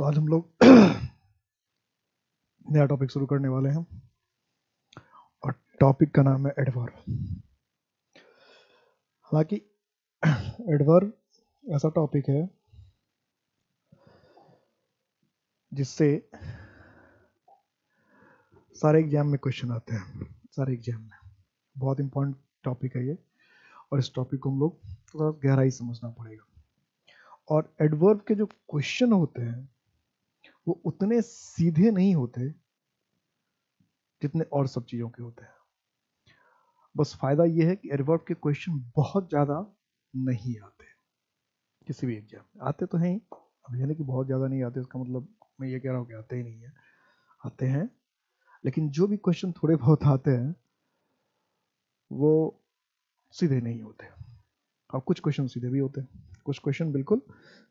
तो आज हम लोग नया टॉपिक शुरू करने वाले हैं और टॉपिक का नाम है एडवर्ब। हालांकि एडवर्ब ऐसा टॉपिक है जिससे सारे एग्जाम में क्वेश्चन आते हैं। सारे एग्जाम में बहुत इंपॉर्टेंट टॉपिक है ये, और इस टॉपिक को हम लोग थोड़ा गहराई समझना पड़ेगा। और एडवर्ब के जो क्वेश्चन होते हैं वो उतने सीधे नहीं होते जितने और सब चीज़ों के होते हैं। बस फायदा ये है कि एडवर्ब के क्वेश्चन बहुत ज़्यादा नहीं आते। किसी भी एग्जाम में आते तो हैं, अब यानी कि बहुत ज़्यादा नहीं आते इसका मतलब मैं ये कह रहा हूँ कि आते ही नहीं है, आते हैं। लेकिन जो भी क्वेश्चन थोड़े बहुत आते हैं वो सीधे नहीं होते, और कुछ क्वेश्चन सीधे भी होते हैं, कुछ क्वेश्चन बिल्कुल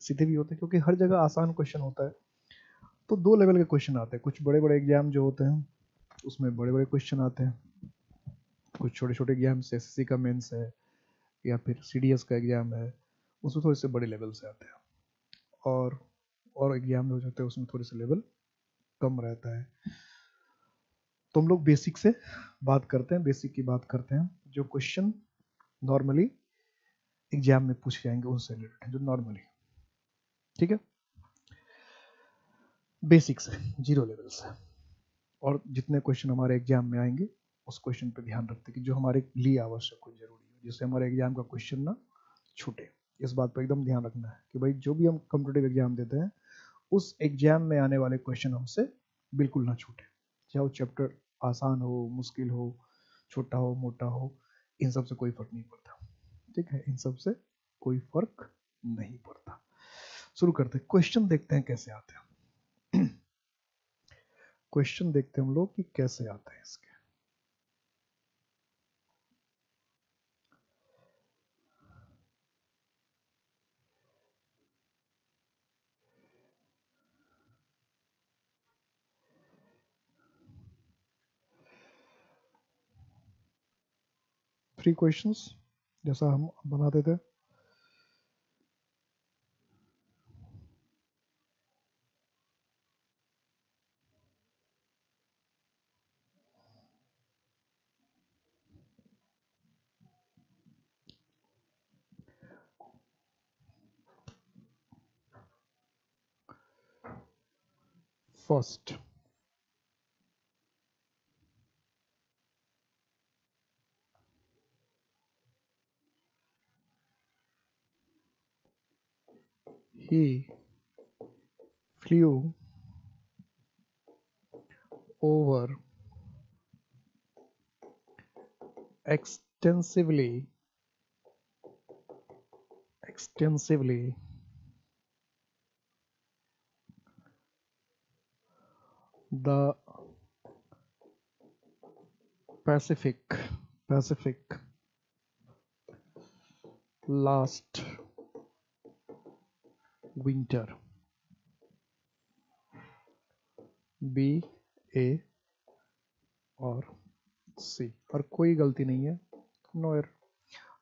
सीधे भी होते हैं, क्योंकि हर जगह आसान क्वेश्चन होता है। तो दो लेवल के क्वेश्चन आते हैं। कुछ बड़े बड़े एग्जाम जो होते हैं उसमें बड़े बड़े क्वेश्चन आते हैं, कुछ छोटे छोटे एग्जाम से एसएससी का मेंस है या फिर सीडीएस का एग्जाम है उसमें थोड़े से बड़े लेवल से आते हैं, और एग्जाम जो होते हैं उसमें थोड़े से लेवल कम रहता है। तो हम लोग बेसिक से बात करते हैं, बेसिक की बात करते हैं। जो क्वेश्चन नॉर्मली एग्जाम में पूछे जाएंगे उनसे रिलेटेड है, जो नॉर्मली, ठीक है, बेसिक से, जीरो लेवल से। और जितने क्वेश्चन हमारे एग्जाम में आएंगे उस क्वेश्चन पे ध्यान रखते हैं कि जो हमारे लिए आवश्यक हो, जरूरी हो, जिससे हमारे एग्जाम का क्वेश्चन ना छूटे। इस बात पर एकदम ध्यान रखना है कि भाई जो भी हम कॉम्पिटेटिव एग्जाम देते हैं उस एग्जाम में आने वाले क्वेश्चन हमसे बिल्कुल ना छूटे, चाहे वो चैप्टर आसान हो, मुश्किल हो, छोटा हो, मोटा हो, इन सब से कोई फर्क नहीं पड़ता। ठीक है, इन सब से कोई फर्क नहीं पड़ता। शुरू करते हैं, क्वेश्चन देखते हैं कैसे आते हैं। क्वेश्चन देखते हैं हम लोग कि कैसे आते हैं इसके। थ्री क्वेश्चंस जैसा हम बनाते थे। First, he flew over extensively the Pacific last winter. B, A और सी, और कोई गलती नहीं है। नो एरर,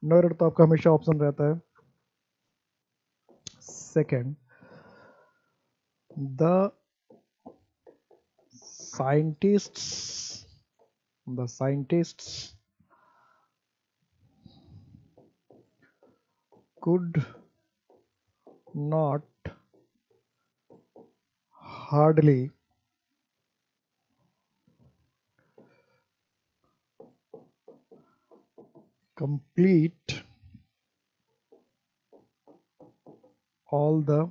नो एरर तो आपका हमेशा ऑप्शन रहता है। Second, the scientists could not hardly complete all the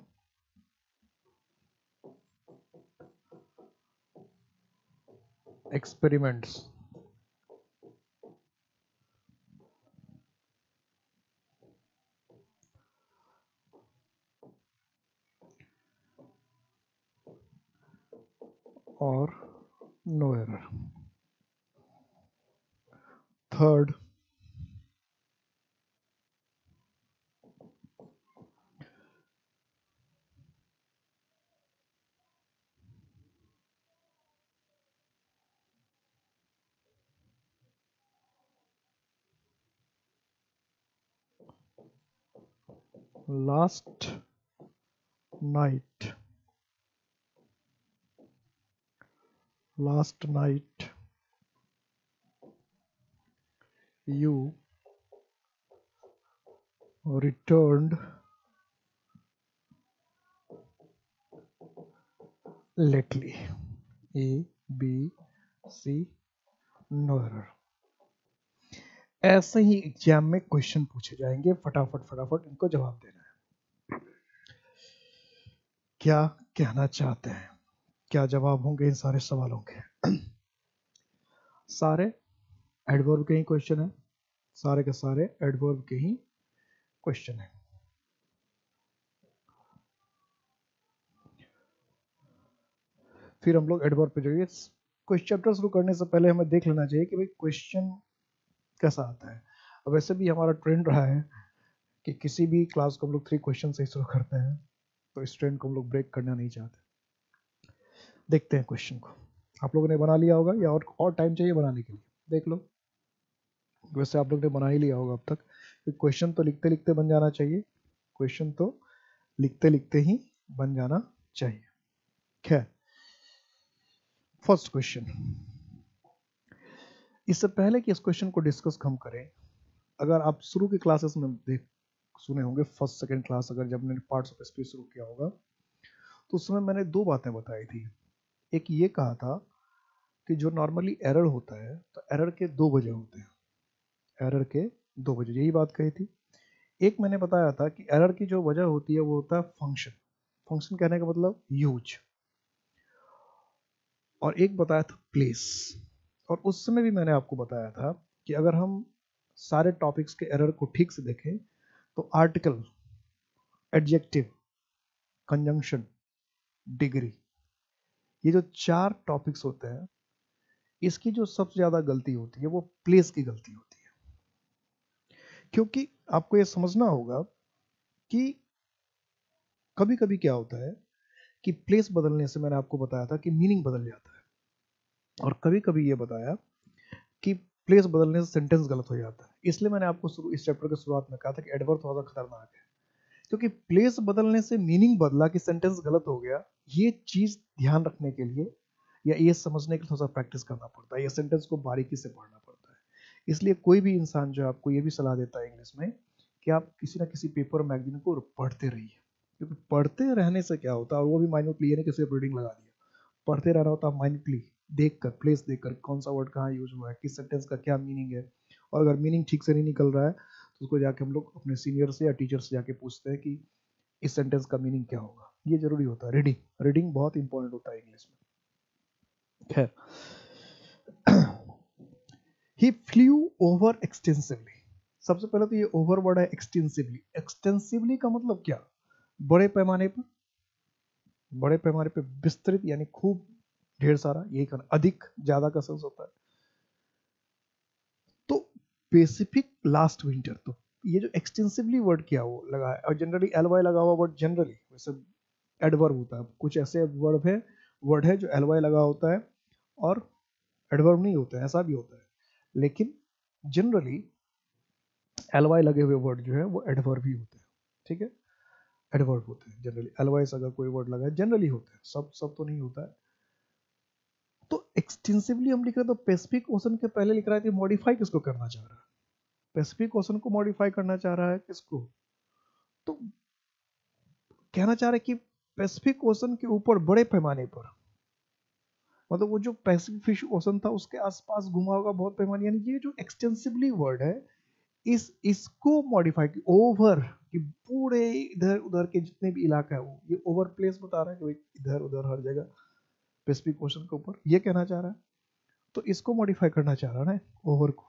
experiments. और no error. Third, last night last night you returned lately. A, B, C, no error. ऐसे ही एग्जाम में question पूछे जाएंगे, फटाफट फटाफट इनको जवाब देना है। क्या कहना चाहते हैं, क्या जवाब होंगे इन सारे सवालों के? सारे एडवर्ब के ही क्वेश्चन है, सारे के सारे एडवर्ब के ही क्वेश्चन है। फिर हम लोग एडवर्ब पे जाइए। क्वेश्चन चैप्टर शुरू करने से पहले हमें देख लेना चाहिए कि भाई क्वेश्चन कैसा आता है। अब वैसे भी हमारा ट्रेंड रहा है कि किसी भी क्लास को हम लोग 3 क्वेश्चन से शुरू करते हैं, तो इस ट्रेंड को हम लोग ब्रेक करना नहीं चाहते। देखते हैं क्वेश्चन को। आप लोगों ने बना लिया होगा या और टाइम चाहिए बनाने के लिए? देख लो। वैसे आप लोग ने बना ही लिया होगा अब तक, क्वेश्चन तो लिखते लिखते बन जाना चाहिए। क्वेश्चन तो लिखते लिखते ही बन जाना चाहिए। खैर, फर्स्ट क्वेश्चन। इससे पहले कि इस क्वेश्चन को डिस्कस हम करें, अगर आप शुरू की क्लासेस में देख सुने होंगे, फर्स्ट सेकंड क्लास अगर जब मैंने पार्ट्स ऑफ स्पीच शुरू किया होगा, तो उसमें मैंने 2 बातें बताई थी। एक ये कहा था कि जो नॉर्मली एरर होता है, तो एरर के 2 वजह होते हैं। एरर के 2 वजह, यही बात कही थी। एक मैंने बताया था कि एरर की जो वजह होती है वो होता है फंक्शन। फंक्शन कहने का मतलब यूज। और एक बताया था प्लेस। और उस समय भी मैंने आपको बताया था कि अगर हम सारे टॉपिक्स के एरर को ठीक से देखें, तो आर्टिकल, एडजेक्टिव, कंजंक्शन, डिग्री, ये जो 4 टॉपिक्स होते हैं, इसकी जो सबसे ज्यादा गलती होती है वो प्लेस की गलती होती है। क्योंकि आपको ये समझना होगा कि कभी कभी क्या होता है कि प्लेस बदलने से, मैंने आपको बताया था कि मीनिंग बदल जाता है। और कभी कभी ये बताया कि प्लेस बदलने से सेंटेंस गलत हो जाता है। इसलिए मैंने आपको इस चैप्टर के शुरुआत में कहा था कि एडवर्ब थोड़ा सा खतरनाक है, क्योंकि प्लेस बदलने से मीनिंग बदला कि सेंटेंस गलत हो गया, ये चीज ध्यान रखने के लिए या ये समझने के लिए थोड़ा सा प्रैक्टिस करना पड़ता है, या सेंटेंस को बारीकी से पढ़ना पड़ता है। इसलिए कोई भी इंसान जो आपको ये भी सलाह देता है इंग्लिश में कि आप किसी ना किसी पेपर मैगजीन को पढ़ते रहिए, क्योंकि पढ़ते रहने से क्या होता है, और वो भी माइन्यूटली, यानी कि सिर्फ रीडिंग लगा दिया, पढ़ते रहना होता है माइन्यूटली, देखकर, प्लेस देखकर, कौन सा वर्ड कहाँ यूज हुआ है, किस सेंटेंस का क्या मीनिंग है। और अगर मीनिंग ठीक से नहीं निकल रहा है तो उसको जाके हम लोग अपने सीनियर से या टीचर से जाके पूछते हैं कि इस सेंटेंस का मीनिंग क्या होगा। ये जरूरी होता है। रीडिंग रीडिंग बहुत इंपॉर्टेंट होता है इंग्लिश में। खैर, ही फ्लू ओवर एक्सटेंसिवली। सबसे पहले तो ये ओवर वर्ड है, एक्सटेंसिवली। एक्सटेंसिवली का मतलब क्या? बड़े पैमाने पर, बड़े पैमाने पर विस्तृत, यानी खूब, ढेर सारा, यही करना, अधिक, ज्यादा का सेंस होता है। तो पेसिफिक लास्ट विंटर, तो ये जो एक्सटेंसिवली वर्ड क्या वो लगा है, और जनरली एल वाई लगा हुआ वर्ड जनरली वैसे एडवर्ब होता है। कुछ ऐसे वर्ड है जो एल वाई लगा होता है और एडवर्ब नहीं होता है, ऐसा भी होता है। लेकिन जनरली एल वाई लगे हुए वर्ड जो है वो एडवर्ब ही होते हैं। ठीक है, एडवर्ब होते हैं जनरली। एल वाई से अगर कोई वर्ड लगा है, जनरली होते हैं, सब तो नहीं होता है। तो एक्सटेंसिवली हम लिख रहे हैं, तो पैसिफिक ओशन के पहले लिख रहा है कि मॉडिफाई किसको करना चाह रहा है? पैसिफिक ओशन को मॉडिफाई करना चाह रहा है, किसको? तो कहना चाह रहा है कि पैसिफिक ओशन के ऊपर बड़े पैमाने पर, मतलब वो जो पैसिफिक ओशन था उसके आसपास घुमा होगा बहुत पैमाने, यानी ये जो एक्सटेंसिवली वर्ड है, इसको मॉडिफाई की, ओवर, कि पूरे इधर उधर के जितने भी इलाका है वो, ये ओवर प्लेस बता रहा है कि इधर उधर हर जगह पैसिफिक ओशन के ऊपर, ये कहना चाह रहा है। तो इसको मॉडिफाई करना चाह रहा है ओवर को,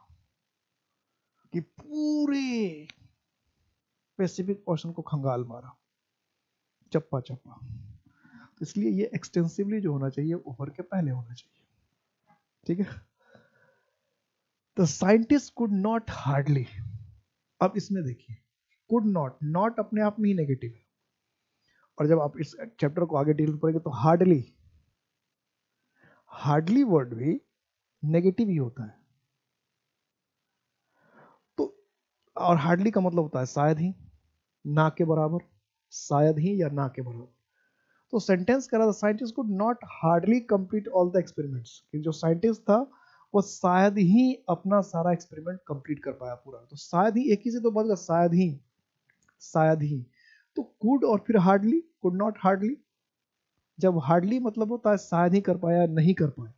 कि पूरे पैसिफिक ओशन को खंगाल मारा, चप्पा चप्पा। इसलिए ये एक्सटेंसिवली जो होना चाहिए ओवर के पहले होना चाहिए। ठीक है, the scientist could not hardly. अब इसमें देखिए, कुड नॉट, नॉट अपने आप में ही नेगेटिव है, और जब आप इस चैप्टर को आगे डील करेंगे तो हार्डली, हार्डली वर्ड भी नेगेटिव ही होता है। तो और हार्डली का मतलब होता है शायद ही, ना के बराबर, शायद ही या ना के बराबर। तो सेंटेंस कह रहा था scientist could not hardly complete all the experiments, कि जो साइंटिस्ट था वो शायद ही अपना सारा एक्सपेरिमेंट कंप्लीट कर पाया पूरा। तो शायद ही, एक ही से तो बदला, शायद ही, शायद ही। तो कुड और फिर हार्डली, कुड नॉट हार्डली, जब हार्डली मतलब होता है शायद ही कर पाया, नहीं कर पाया,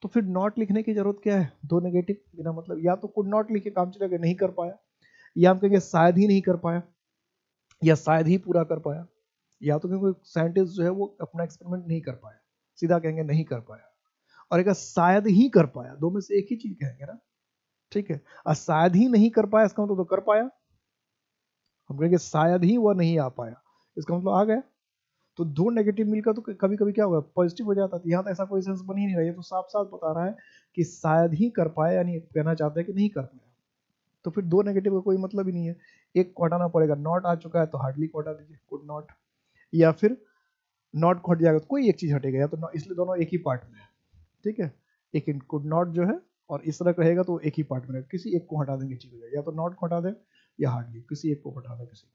तो फिर नॉट लिखने की जरूरत क्या है, दो नेगेटिव बिना मतलब, या तो कुड नॉट लिखे काम चलेगा, नहीं कर पाया, या हम कहेंगे शायद ही नहीं कर पाया, या शायद ही पूरा कर पाया, या तो क्योंकि साइंटिस्ट जो है वो अपना एक्सपेरिमेंट नहीं कर पाया, सीधा कहेंगे नहीं कर पाया, और एक शायद ही कर पाया, दो में से एक ही चीज कहेंगे ना, ठीक है। और शायद ही नहीं कर पाया इसका मतलब तो कर पाया, हम कहेंगे शायद ही वह नहीं आ पाया, इसका मतलब आ गया। तो दो नेगेटिव मिलकर तो कभी कभी क्या होगा, पॉजिटिव हो जाता है। यहाँ तो ऐसा कोई सेंस बन ही नहीं रहा है, तो साफ साफ बता रहा है कि शायद ही कर पाया, यानी कहना चाहता है कि नहीं कर पाया। तो फिर दो नेगेटिव का कोई मतलब ही नहीं है, एक को हटाना पड़ेगा, नॉट आ चुका है तो हार्डली को हटा दीजिए, कुड नॉट, या फिर नॉट को हट जाएगा तो कोई एक चीज हटेगा, या तो इसलिए दोनों एक ही पार्ट में है, ठीक है। एक कुड नॉट जो है और इस तरह रहेगा तो एक ही पार्ट में रहेगा, किसी एक को हटा देंगे ठीक हो जाएगा, या तो नॉट को हटा दें या हार्डली, किसी एक को हटा दें किसी।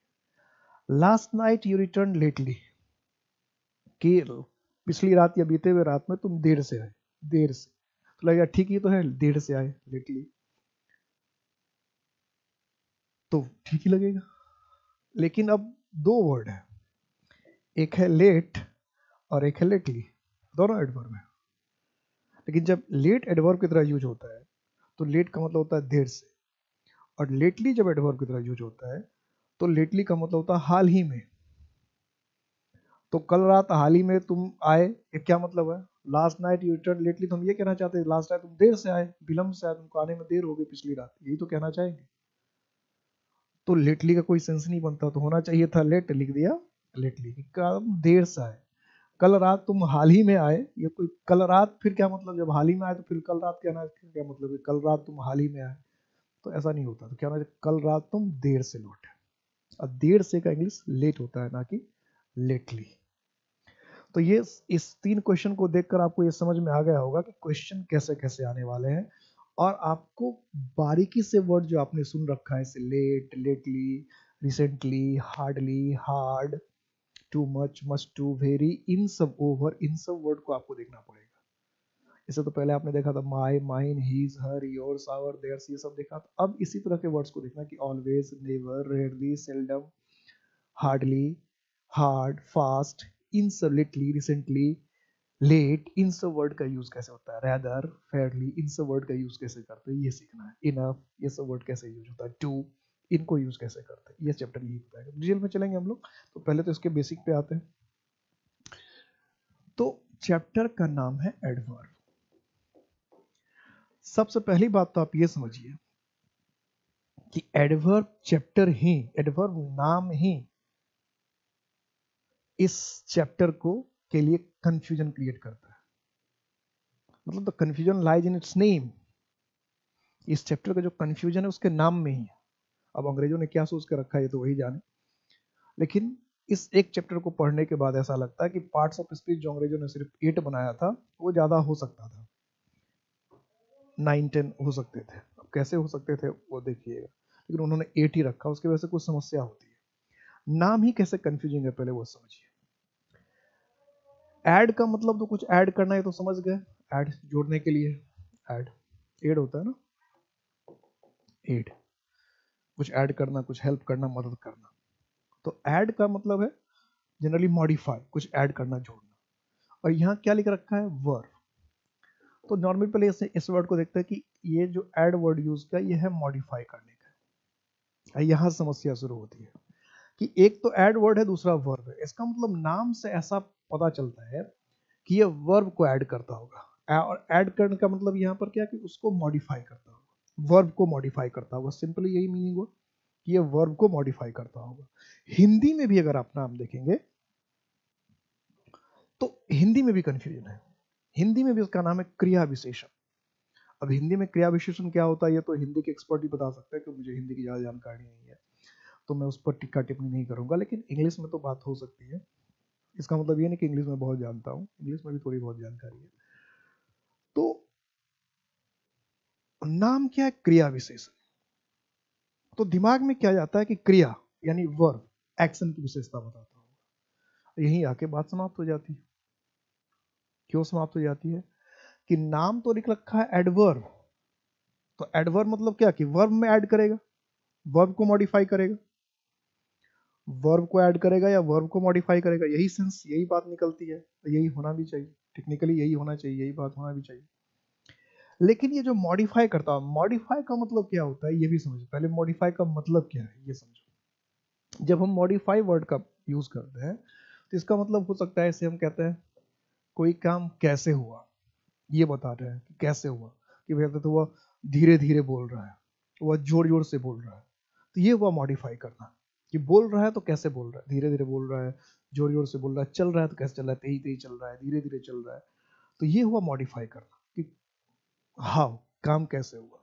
Last night you return lately, कि पिछली रात या बीते हुए रात में तुम देर से आए, देर से, तो लगेगा ठीक ही तो है, देर से आए लेटली, तो ठीक ही लगेगा। लेकिन अब दो वर्ड है, एक है लेट और एक है लेटली, दोनों एडवर्ब है। लेकिन जब लेट एडवर्ब की तरह यूज होता है तो लेट का मतलब होता है देर से, और लेटली जब एडवर्ब की तरह यूज होता है तो लेटली का मतलब होता है हाल ही में। तो कल रात हाल ही में तुम आए, ये क्या मतलब है, last night you return lately, तुम ये कहना चाहते हैं लास्ट नाइट तुम देर से आए, विलंब से आए, तुमको आने में देर हो गई पिछली रात, यही तो कहना चाहेंगे। तो लेटली का कोई सेंस नहीं बनता, तो होना चाहिए था लेट, लिख दिया लेटली, कब देर से आए। कल रात तुम हाल ही में आए, ये कोई कल रात फिर क्या मतलब, जब हाल ही में आए तो फिर कल रात कहना क्या मतलब है, कल रात तुम हाल ही में आए, तो ऐसा नहीं होता। तो क्या होना चाहिए, कल रात तुम देर से लौटे, और देर से का इंग्लिश लेट होता है, ना कि लेटली। तो ये इस तीन क्वेश्चन को देखकर आपको ये समझ में आ गया होगा कि क्वेश्चन कैसे कैसे आने वाले हैं, और आपको बारीकी से वर्ड जो आपने सुन रखा है, late, lately, recently, hardly, hard, too much, much too, very, इन सब, ओवर, इन सब वर्ड को आपको देखना पड़ेगा। इससे तो पहले आपने देखा था my, mine, his, her, yours, our, theirs, ये सब देखा था। अब इसी तरह के वर्ड्स को देखना कि always, never, rarely, seldom, hardly, hard, fast, इन सब, लेटली, रिसेंटली, लेट, इन सब वर्ड का यूज कैसे होता है, रैदर, फेयरली, इन सब वर्ड का यूज कैसे करते हैं ये सीखना है। इनफ, ये सब वर्ड कैसे यूज होता है। टू, इनको यूज कैसे करते हैं, ये चैप्टर यही बताएगा। डिटेल में चलेंगे हम लोग, तो पहले तो इसके बेसिक पे आते हैं। तो चैप्टर का नाम है एडवर्ब। सबसे पहली बात तो आप ये समझिए कि एडवर्ब चैप्टर ही, एडवर्ब नाम ही इस चैप्टर को के लिए कंफ्यूजन क्रिएट करता है। मतलब the confusion lies in its name, इस चैप्टर का जो कंफ्यूजन है उसके नाम में ही है। अब अंग्रेजों ने क्या सोच कर रखा है ये तो वही जाने, लेकिन इस एक चैप्टर को पढ़ने के बाद ऐसा लगता है कि पार्ट्स ऑफ स्पीच जो अंग्रेजों ने सिर्फ 8 बनाया था वो ज्यादा हो सकता था, 9 10 हो सकते थे। अब कैसे हो सकते थे वो देखिएगा, लेकिन उन्होंने 8 ही रखा, उसकी वजह से कुछ समस्या होती है। नाम ही कैसे कंफ्यूजिंग है पहले वो समझिए। ऐड का मतलब तो कुछ ऐड करना है, तो समझ गए, ऐड जोड़ने के लिए, ऐड, एड होता है ना, एड, कुछ ऐड करना, कुछ हेल्प करना, मदद करना। तो ऐड का मतलब है जनरली मॉडिफाई, कुछ ऐड करना, जोड़ना। और यहाँ क्या लिख रखा है, वर्ब। तो नॉर्मली पहले इस वर्ड को देखते हैं कि ये जो ऐड वर्ड यूज किया ये है मॉडिफाई करने का। यहाँ समस्या शुरू होती है कि एक तो ऐड वर्ड है, दूसरा वर्ब है। इसका मतलब नाम से ऐसा पता चलता है कि ये वर्ब को ऐड करता होगा, और ऐड करने का मतलब यहाँ पर क्या कि उसको मॉडिफाई करता होगा, वर्ब को मॉडिफाई करता होगा। सिंपली यही मीनिंग हुआ कि ये वर्ब को मॉडिफाई करता होगा। हिंदी में भी अगर आप नाम देखेंगे तो हिंदी में भी कंफ्यूजन है। हिंदी में भी उसका नाम है क्रिया विशेषण। अब हिंदी में क्रिया विशेषण क्या होता है ये तो हिंदी के एक्सपर्ट ही बता सकते हैं, कि मुझे हिंदी की ज्यादा जानकारी नहीं है, तो मैं उस पर टिक्का टिप्पणी नहीं करूंगा। लेकिन इंग्लिश में तो बात हो सकती है। इसका मतलब ये नहीं कि इंग्लिश में बहुत जानता हूँ, इंग्लिश में भी थोड़ी बहुत जानकारी है। तो नाम क्या है, क्रिया विशेषण। तो दिमाग में क्या जाता है कि क्रिया यानी वर्ब, एक्शन की विशेषता बताता हूँ। यहीं आके बात समाप्त हो जाती है। क्यों समाप्त हो जाती है? कि नाम तो लिख रखा है एडवर्ब, तो एडवर्ब मतलब क्या कि वर्ब में ऐड करेगा, वर्ब को मॉडिफाई करेगा, वर्ब को ऐड करेगा या वर्ब को मॉडिफाई करेगा, यही सेंस, यही बात निकलती है, यही होना भी चाहिए, टेक्निकली यही होना चाहिए, यही बात होना भी चाहिए। लेकिन ये जो मॉडिफाई करता है, मॉडिफाई का मतलब क्या होता है ये भी समझो, पहले मॉडिफाई का मतलब क्या है ये समझो। जब हम मॉडिफाई वर्ड का यूज करते हैं तो इसका मतलब हो सकता है, ऐसे हम कहते हैं कोई काम कैसे हुआ, ये बता रहे हैं कि कैसे हुआ, कि भैया तो वह धीरे धीरे बोल रहा है, वह जोर जोर से बोल रहा है, तो ये हुआ मॉडिफाई करना, कि बोल रहा है तो कैसे बोल रहा है, धीरे धीरे बोल रहा है, जोर जोर से बोल रहा है, चल रहा है तो कैसे चल रहा है, तेजी तेजी चल रहा है, धीरे धीरे चल रहा है, तो ये हुआ मॉडिफाई करना, कि हाउ, काम कैसे हुआ,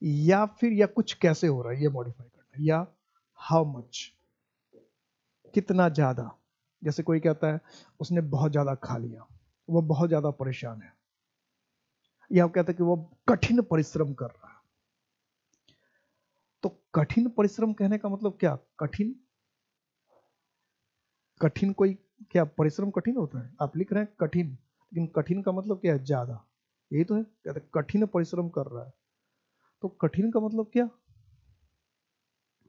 या फिर या कुछ कैसे हो रहा है, ये मॉडिफाई करना, या हाउ मच, कितना ज्यादा, जैसे कोई कहता है उसने बहुत ज्यादा खा लिया, वो बहुत ज्यादा परेशान है, या कहता है कि वो कठिन परिश्रम कर रहा है। तो कठिन परिश्रम कहने का मतलब क्या, कठिन, कठिन कोई क्या परिश्रम कठिन होता है, आप लिख रहे हैं कठिन, लेकिन कठिन का मतलब क्या है, ज्यादा, यही तो है, कहते हैं कठिन परिश्रम कर रहा है, तो कठिन का मतलब क्या,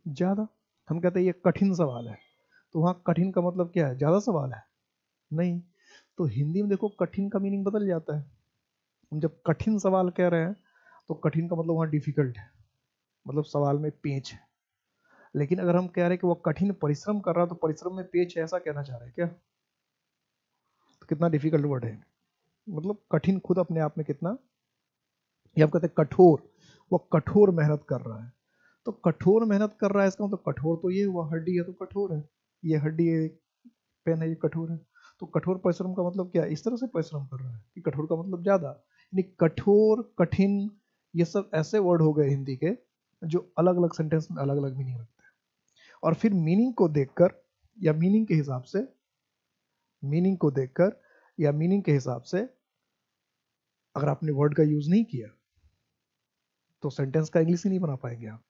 ज्यादा। हम कहते हैं ये कठिन सवाल है, तो वहां कठिन का मतलब क्या है, ज्यादा सवाल है, नहीं। तो हिंदी में देखो कठिन का मीनिंग बदल जाता है, हम जब कठिन सवाल कह रहे हैं तो कठिन का मतलब वहां डिफिकल्ट है, मतलब सवाल में पेच है। लेकिन अगर हम कह रहे हैं कि वो कठिन परिश्रम कर रहा है तो परिश्रम में पेच है, ऐसा कहना चाह रहे हैं क्या? तो कितना डिफिकल्ट वर्ड है, मतलब कठिन खुद अपने आप में कितना, या आप कहते हैं कठोर, वो कठोर मेहनत कर रहा है, तो कठोर मेहनत कर रहा है इसका मतलब कठोर तो ये हुआ, हड्डी है तो कठोर है, ये हड्डी है, पेन है, ये कठोर है, तो कठोर परिश्रम का मतलब क्या है, इस तरह से परिश्रम कर रहा है, कि कठोर का मतलब ज्यादा, यानी कठोर, कठिन, ये सब ऐसे वर्ड हो गए हिंदी के जो अलग अलग सेंटेंस में अलग अलग मीनिंग रखते हैं, और फिर मीनिंग को देखकर या मीनिंग के हिसाब से, मीनिंग को देखकर या मीनिंग के हिसाब से अगर आपने वर्ड का यूज नहीं किया तो सेंटेंस का इंग्लिश ही नहीं बना पाएंगे आप,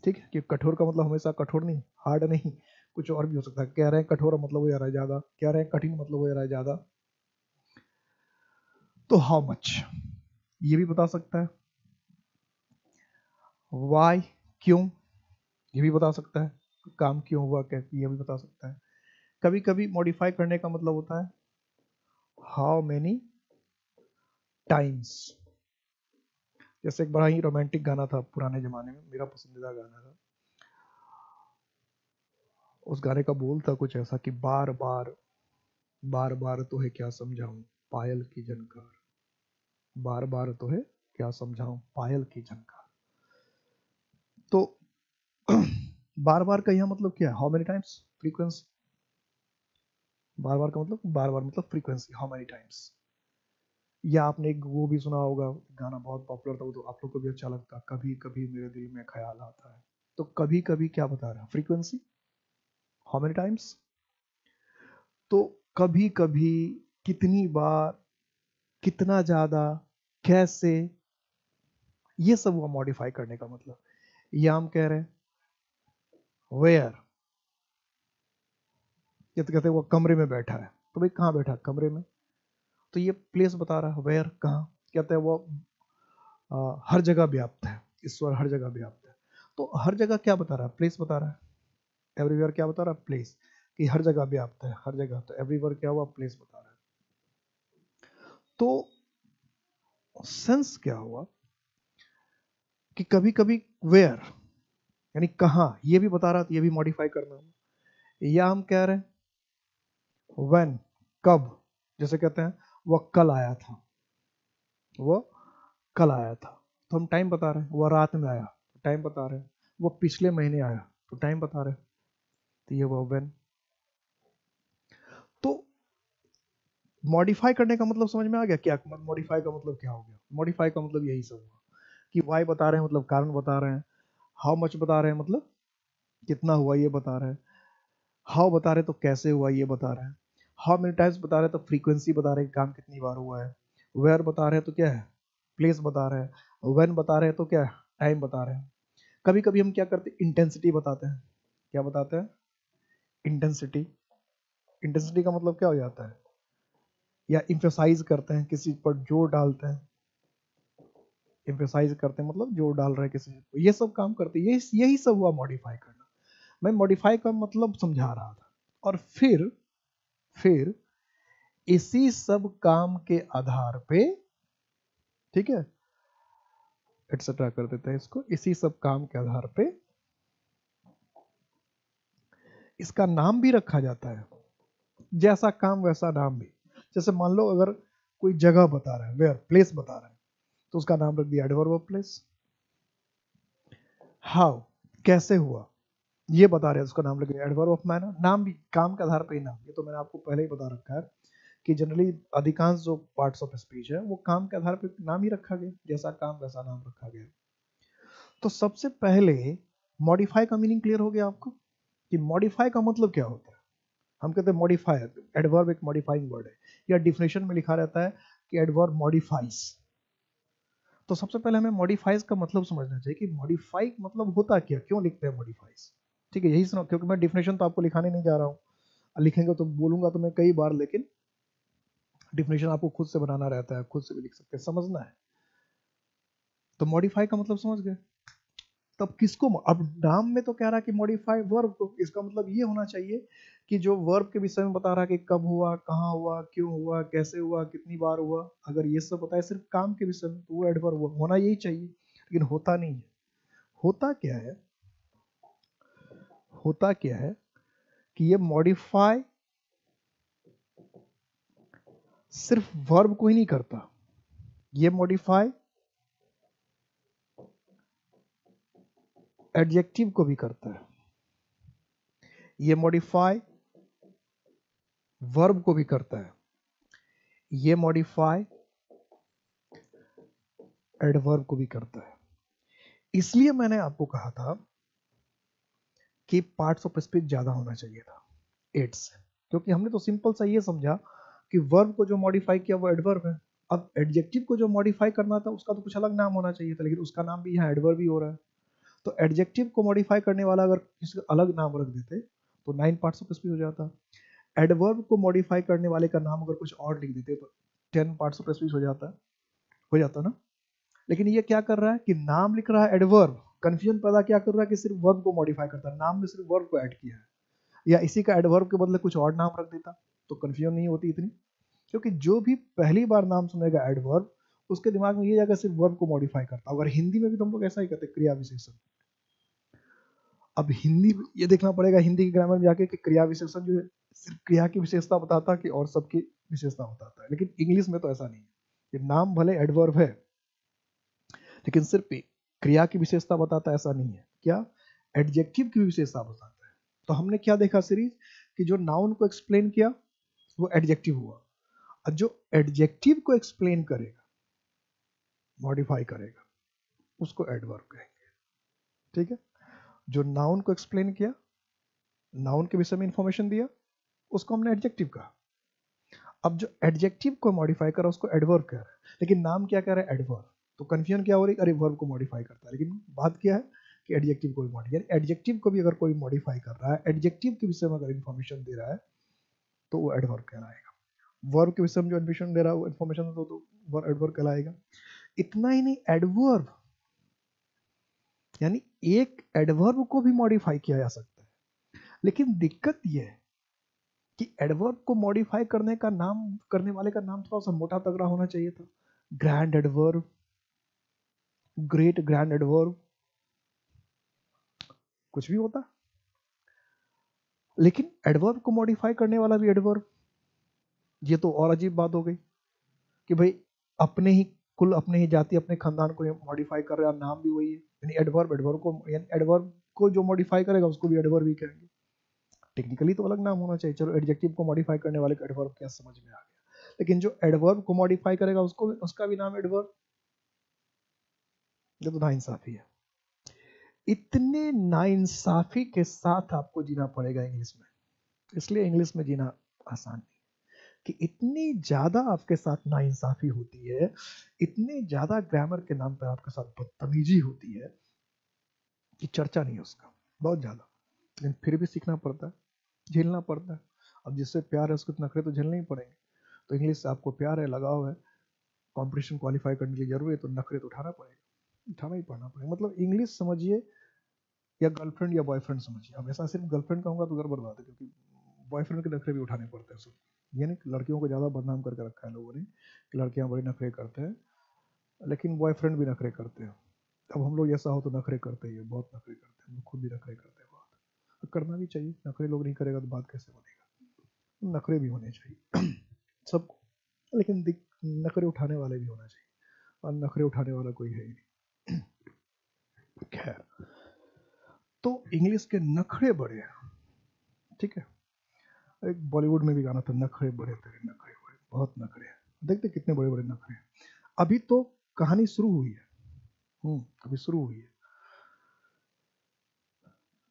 ठीक है? कि कठोर का मतलब हमेशा कठोर नहीं, हार्ड नहीं, कुछ और भी हो सकता है, कह रहे हैं कठोर मतलब हो जा रहा है ज्यादा, कह रहे हैं कठिन मतलब हो जा रहा है ज्यादा, तो हाउ मच ये भी बता सकता है, वाई क्यों ये भी बता सकता है, काम क्यों हुआ क्या ये भी बता सकता है। कभी कभी मॉडिफाई करने का मतलब होता है हाउ मेनी टाइम्स, जैसे एक बड़ा ही रोमांटिक गाना था पुराने जमाने में, मेरा पसंदीदा गाना था, उस गाने का बोल था कुछ ऐसा कि बार बार, बार बार तो है क्या समझाऊं पायल की झनकार, बार बार तो है क्या समझाऊं पायल की झनकार, तो बार बार का यह मतलब क्या है, हाउ मेनी टाइम्स, फ्रीक्वेंसी, बार बार का मतलब, बार बार मतलब फ्रीक्वेंसी, हाउ मेनी टाइम्स। या आपने एक वो भी सुना होगा, गाना बहुत पॉपुलर था, वो तो आप लोग को भी अच्छा लगता, कभी कभी मेरे दिल में ख्याल आता है, तो कभी कभी क्या बता रहा है, फ्रीक्वेंसी, हाउ मेनी टाइम्स, तो कभी कभी, कितनी बार, कितना ज्यादा, कैसे, ये सब हुआ मॉडिफाई करने का मतलब। या हम कह रहे हैं वेयर, ये तो कहते हैं वो कमरे में बैठा है, तो भाई कहाँ बैठा, कमरे में, तो ये प्लेस बता रहा है, वेयर कहाँ, कहते हैं वो हर जगह व्याप्त है, ईश्वर हर जगह व्याप्त है, तो हर जगह क्या बता रहा है, प्लेस बता रहा है, एवरीवेयर क्या बता रहा है, प्लेस, कि हर जगह व्याप्त है, हर जगह, तो एवरीवेयर क्या हुआ, प्लेस बता रहा है। तो सेंस क्या हुआ कि कभी कभी वेयर यानी कहाँ, ये भी बता रहा था, ये भी मॉडिफाई करना, या हम कह रहे हैं व्हेन, कब, जैसे कहते हैं वो कल आया था, वो कल आया था, तो हम टाइम बता रहे हैं, वो रात में आया तो टाइम बता रहे हैं, वो पिछले महीने आया तो टाइम बता रहे हैं, तो ये वो व्हेन। तो मॉडिफाई करने का मतलब समझ में आ गया क्या, मॉडिफाई का मतलब क्या हो गया, मॉडिफाई का मतलब यही सब हुआ, कि वाई बता रहे हैं मतलब कारण बता रहे हैं, हाउ मच बता रहे हैं मतलब कितना हुआ ये बता रहे हैं, हाउ बता रहे हैं तो कैसे हुआ ये बता रहे हैं, हाउ मेनी टाइम्स बता रहे हैं तो फ्रीक्वेंसी बता रहे हैं काम कितनी बार हुआ है, वेयर बता रहे हैं तो क्या है, प्लेस बता रहे हैं, व्हेन बता रहे हैं तो क्या है, टाइम बता रहे हैं। कभी कभी हम क्या करते हैं, इंटेंसिटी बताते हैं, क्या बताते हैं, इंटेंसिटी, इंटेंसिटी का मतलब क्या हो जाता है, या इम्फेसाइज करते हैं, किसी पर जोर डालते हैं, इम्फेसाइज करते हैं मतलब जोर डाल रहे हैं किसी चीज पर, ये सब काम करते हैं, यही सब हुआ मॉडिफाई करना। मैं मॉडिफाई का मतलब समझा रहा था। और फिर इसी सब काम के आधार पे, ठीक है, एटसेट्रा कर देते हैं इसको, इसी सब काम के आधार पे इसका नाम भी रखा जाता है। जैसा काम वैसा नाम भी। जैसे मान लो अगर कोई जगह बता रहा है, वेयर, प्लेस बता रहा है, तो उसका नाम रख दिया एडवर्ब ऑफ प्लेस। हाउ, कैसे हुआ, ये बता रहे हैं, उसका नाम लग गया एडवर्ब ऑफ मैनर। नाम भी काम के आधार पर ही नाम, ये तो मैंने आपको पहले ही बता रखा है कि जनरली अधिकांश जो पार्ट्स ऑफ स्पीच है वो काम के आधार पर नाम ही रखा गया, जैसा काम वैसा नाम रखा गया। तो सबसे पहले मॉडिफाई का मीनिंग क्लियर हो गया आपको कि मॉडिफाई का मतलब क्या होता है। हम कहते हैं मॉडिफाई, एडवर्ब एक मॉडिफाइंग वर्ड है, या डिफिनेशन में लिखा रहता है कि एडवर्ब मॉडिफाइज। तो सबसे पहले हमें मॉडिफाइज का मतलब समझना चाहिए कि मॉडिफाई मतलब होता क्या, क्यों लिखते हैं मॉडिफाइज। ठीक है, यही सुनो, क्योंकि मैं डिफिनेशन तो आपको लिखाने नहीं जा रहा हूँ, लिखेंगे तो बोलूंगा तो मैं कई बार, लेकिन डिफिनेशन आपको खुद से बनाना रहता है, खुद से भी लिख सकते हैं, समझना है। तो मॉडिफाई का मतलब समझ गए। तब किसको, अब नाम में तो कह रहा है कि मॉडिफाई वर्ब को, इसका मतलब ये होना चाहिए कि जो वर्ब के विषय में बता रहा है कि कब हुआ, कहाँ हुआ, क्यों हुआ, कैसे हुआ, कितनी बार हुआ, अगर ये सब बताए सिर्फ काम के विषय में, तो वो एडवर्ब होना यही चाहिए, लेकिन होता नहीं है। होता क्या है, होता क्या है कि ये मॉडिफाई सिर्फ वर्ब को ही नहीं करता, ये मॉडिफाई एडजेक्टिव को भी करता है, ये मॉडिफाई वर्ब को भी करता है, ये मॉडिफाई एडवर्ब को भी करता है। इसलिए मैंने आपको कहा था कि पार्ट्स ऑफ स्पीच ज्यादा होना चाहिए था 8 से, क्योंकि हमने तो सिंपल सा ये समझा कि वर्ब को जो मॉडिफाई किया वो एडवर्ब है। अब एडजेक्टिव को जो मॉडिफाई करना था उसका तो कुछ अलग नाम होना चाहिए था, लेकिन उसका नाम भी यहाँ एडवर्ब ही हो रहा है। तो एडजेक्टिव को मॉडिफाई करने वाला अगर किसी अलग नाम रख देते तो 9 पार्ट्स ऑफ स्पीच हो जाता। एडवर्ब को मॉडिफाई करने वाले का नाम अगर कुछ और लिख देते तो 10 पार्ट्स ऑफ स्पीच हो जाता ना। लेकिन ये क्या कर रहा है कि नाम लिख रहा है एडवर्ब, कंफ्यूजन पैदा क्या कर रहा है कि सिर्फ वर्ब को मॉडिफाई करता है, नाम में सिर्फ वर्ब को ऐड किया है, या इसी का एडवर्ब के बदले कुछ और नाम रख देता तो कंफ्यूजन नहीं होती इतनी। क्योंकि जो भी पहली बार नाम सुनेगा एडवर्ब, उसके दिमाग में ये जाएगा सिर्फ वर्ब को मॉडिफाई करता। अगर हिंदी में भी तो हम लोग ऐसा ही कहते हैं, क्रिया विशेषण। अब हिंदी ये देखना पड़ेगा हिंदी की ग्रामर में जाके कि क्रिया विशेषण जो है सिर्फ क्रिया की विशेषता बताता कि और सबकी विशेषता बताता है, लेकिन इंग्लिश में तो ऐसा नहीं है कि नाम भले एडवर्ब है लेकिन सिर्फ क्रिया की विशेषता बताता, ऐसा नहीं है। क्या, एडजेक्टिव की विशेषता बताता है। तो हमने क्या देखा सीरीज कि जो नाउन को एक्सप्लेन किया वो एडजेक्टिव हुआ, और जो एडजेक्टिव को एक्सप्लेन करेगा, मॉडिफाई करेगा, उसको एडवर्ब कहेंगे। ठीक है, जो नाउन को एक्सप्लेन किया, नाउन के विषय में इंफॉर्मेशन दिया, उसको हमने एडजेक्टिव कहा। अब जो एडजेक्टिव को मॉडिफाई करा उसको एडवर्ब कह रहा है, लेकिन नाम क्या कह रहा है, एडवर्ब। तो कंफ्यूजन क्या हो रही है, अरे वर्ब को मॉडिफाई करता है, लेकिन बात क्या है कि एडजेक्टिव को भी मॉडिफाई, यानी एडजेक्टिव को भी अगर कोई मॉडिफाई कर रहा है, एडजेक्टिव के विषय में अगर इंफॉर्मेशन दे रहा है तो वो एडवर्ब कहलाएगा। वर्ब के विषय में जो इन्फॉर्मेशन दे रहा है वो इन्फॉर्मेशन तो वो एडवर्ब कहलाएगा। इतना ही नहीं, एडवर्ब यानी एक एडवर्ब को भी मॉडिफाई किया जा सकता है, लेकिन दिक्कत यह है कि एडवर्ब को मॉडिफाई करने का नाम, करने वाले का नाम थोड़ा सा मोटा तगड़ा होना चाहिए था। Grand adverb, great grand adverb, कुछ भी होता। लेकिन एडवर्ब को मॉडिफाई करने वाला भी एडवर्ब, ये तो और अजीब बात हो गई कि भाई अपने ही कुल, अपने ही जाति, अपने खानदान को मॉडिफाई कर रहा है, नाम भी वही है, यानी एडवर्ब एडवर्ब को, यानी एडवर्ब को जो मॉडिफाई करेगा उसको भी एडवर्ब ही कहेंगे। टेक्निकली तो अलग नाम होना चाहिए, चलो एडजेक्टिव को मॉडिफाई करने वाले का एडवर्ब क्या समझ में आ गया, लेकिन जो एडवर्ब को मॉडिफाई करेगा उसको, उसका भी नाम एडवर्ब, ये तो नाइंसाफी है। इतने नाइंसाफी के साथ आपको जीना पड़ेगा इंग्लिश में, इसलिए इंग्लिश में जीना आसान नहीं कि इतनी ज्यादा आपके साथ नाइंसाफी होती है, इतने ज्यादा ग्रामर के नाम पर आपके साथ बदतमीजी होती है कि चर्चा नहीं है उसका, बहुत ज्यादा। लेकिन फिर भी सीखना पड़ता है, झेलना पड़ता है। अब जिससे प्यार है उसको तो नखरे तो झेलने ही पड़ेंगे। तो इंग्लिश से आपको प्यार है, लगाव है, कंपटीशन क्वालिफाई करने के लिए जरूरी है, तो नखरे तो उठाना पड़ेगा, उठाना ही पड़ना पड़ेगा। मतलब इंग्लिश समझिए या गर्लफ्रेंड या बॉयफ्रेंड समझिए। अब ऐसा सिर्फ गर्लफ्रेंड कहूँगा तो गड़बड़ बात है, क्योंकि बॉयफ्रेंड के नखरे भी उठाने पड़ते हैं सब। ये नहीं लड़कियों को ज़्यादा बदनाम करके रखा है लोगों ने कि लड़कियां बड़ी नखरे करते हैं, लेकिन बॉयफ्रेंड भी नखरे करते हैं। अब हम लोग ऐसा हो तो नखरे करते ही है, बहुत नखरे करते हैं, हम खुद भी नखरे करते हैं बहुत। करना भी चाहिए, नखरे लोग नहीं करेगा तो बात कैसे बनेगा। नखरे भी होने चाहिए सबको, लेकिन नखरे उठाने वाले भी होना चाहिए, और नखरे उठाने वाला कोई है ही नहीं। खैर, तो इंग्लिश के नखरे बड़े हैं, ठीक है। एक बॉलीवुड में भी गाना था, नखरे बड़े तेरे नखरे बड़े, बहुत नखरे हैं। देखते कितने बड़े बड़े नखरे हैं। अभी तो कहानी शुरू हुई है, अभी शुरू हुई है,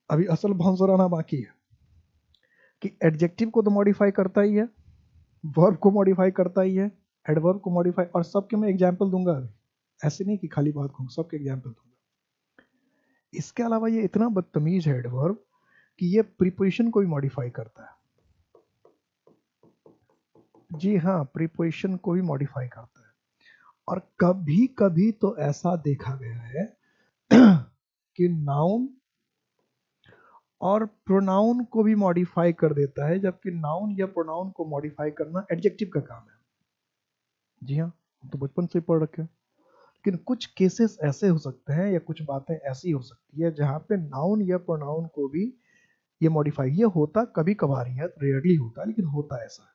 अभी असल भौंसर आना बाकी है। कि एडजेक्टिव को तो मॉडिफाई करता ही है, वर्ब को मॉडिफाई करता ही है, एडवर्ब को मॉडिफाई, और सबके मैं एग्जाम्पल दूंगा अभी, ऐसे नहीं कि खाली बात कहूँ, सबके एग्जाम्पल दूंगा। इसके अलावा ये इतना बदतमीज है एडवर्ब कि ये प्रीपोजिशन को भी मॉडिफाई करता है। जी हाँ, प्रीपोजिशन को भी मॉडिफाई करता है। और कभी कभी तो ऐसा देखा गया है कि नाउन और प्रोनाउन को भी मॉडिफाई कर देता है, जबकि नाउन या प्रोनाउन को मॉडिफाई करना एडजेक्टिव का काम है। जी हाँ, तो बचपन से पढ़ रखे हैं। लेकिन कुछ केसेस ऐसे हो सकते हैं या कुछ बातें ऐसी हो सकती है जहां पे नाउन या प्रोनाउन को भी ये मॉडिफाई, ये होता कभी कभार ही है, रेयरली होता है, लेकिन होता ऐसा है।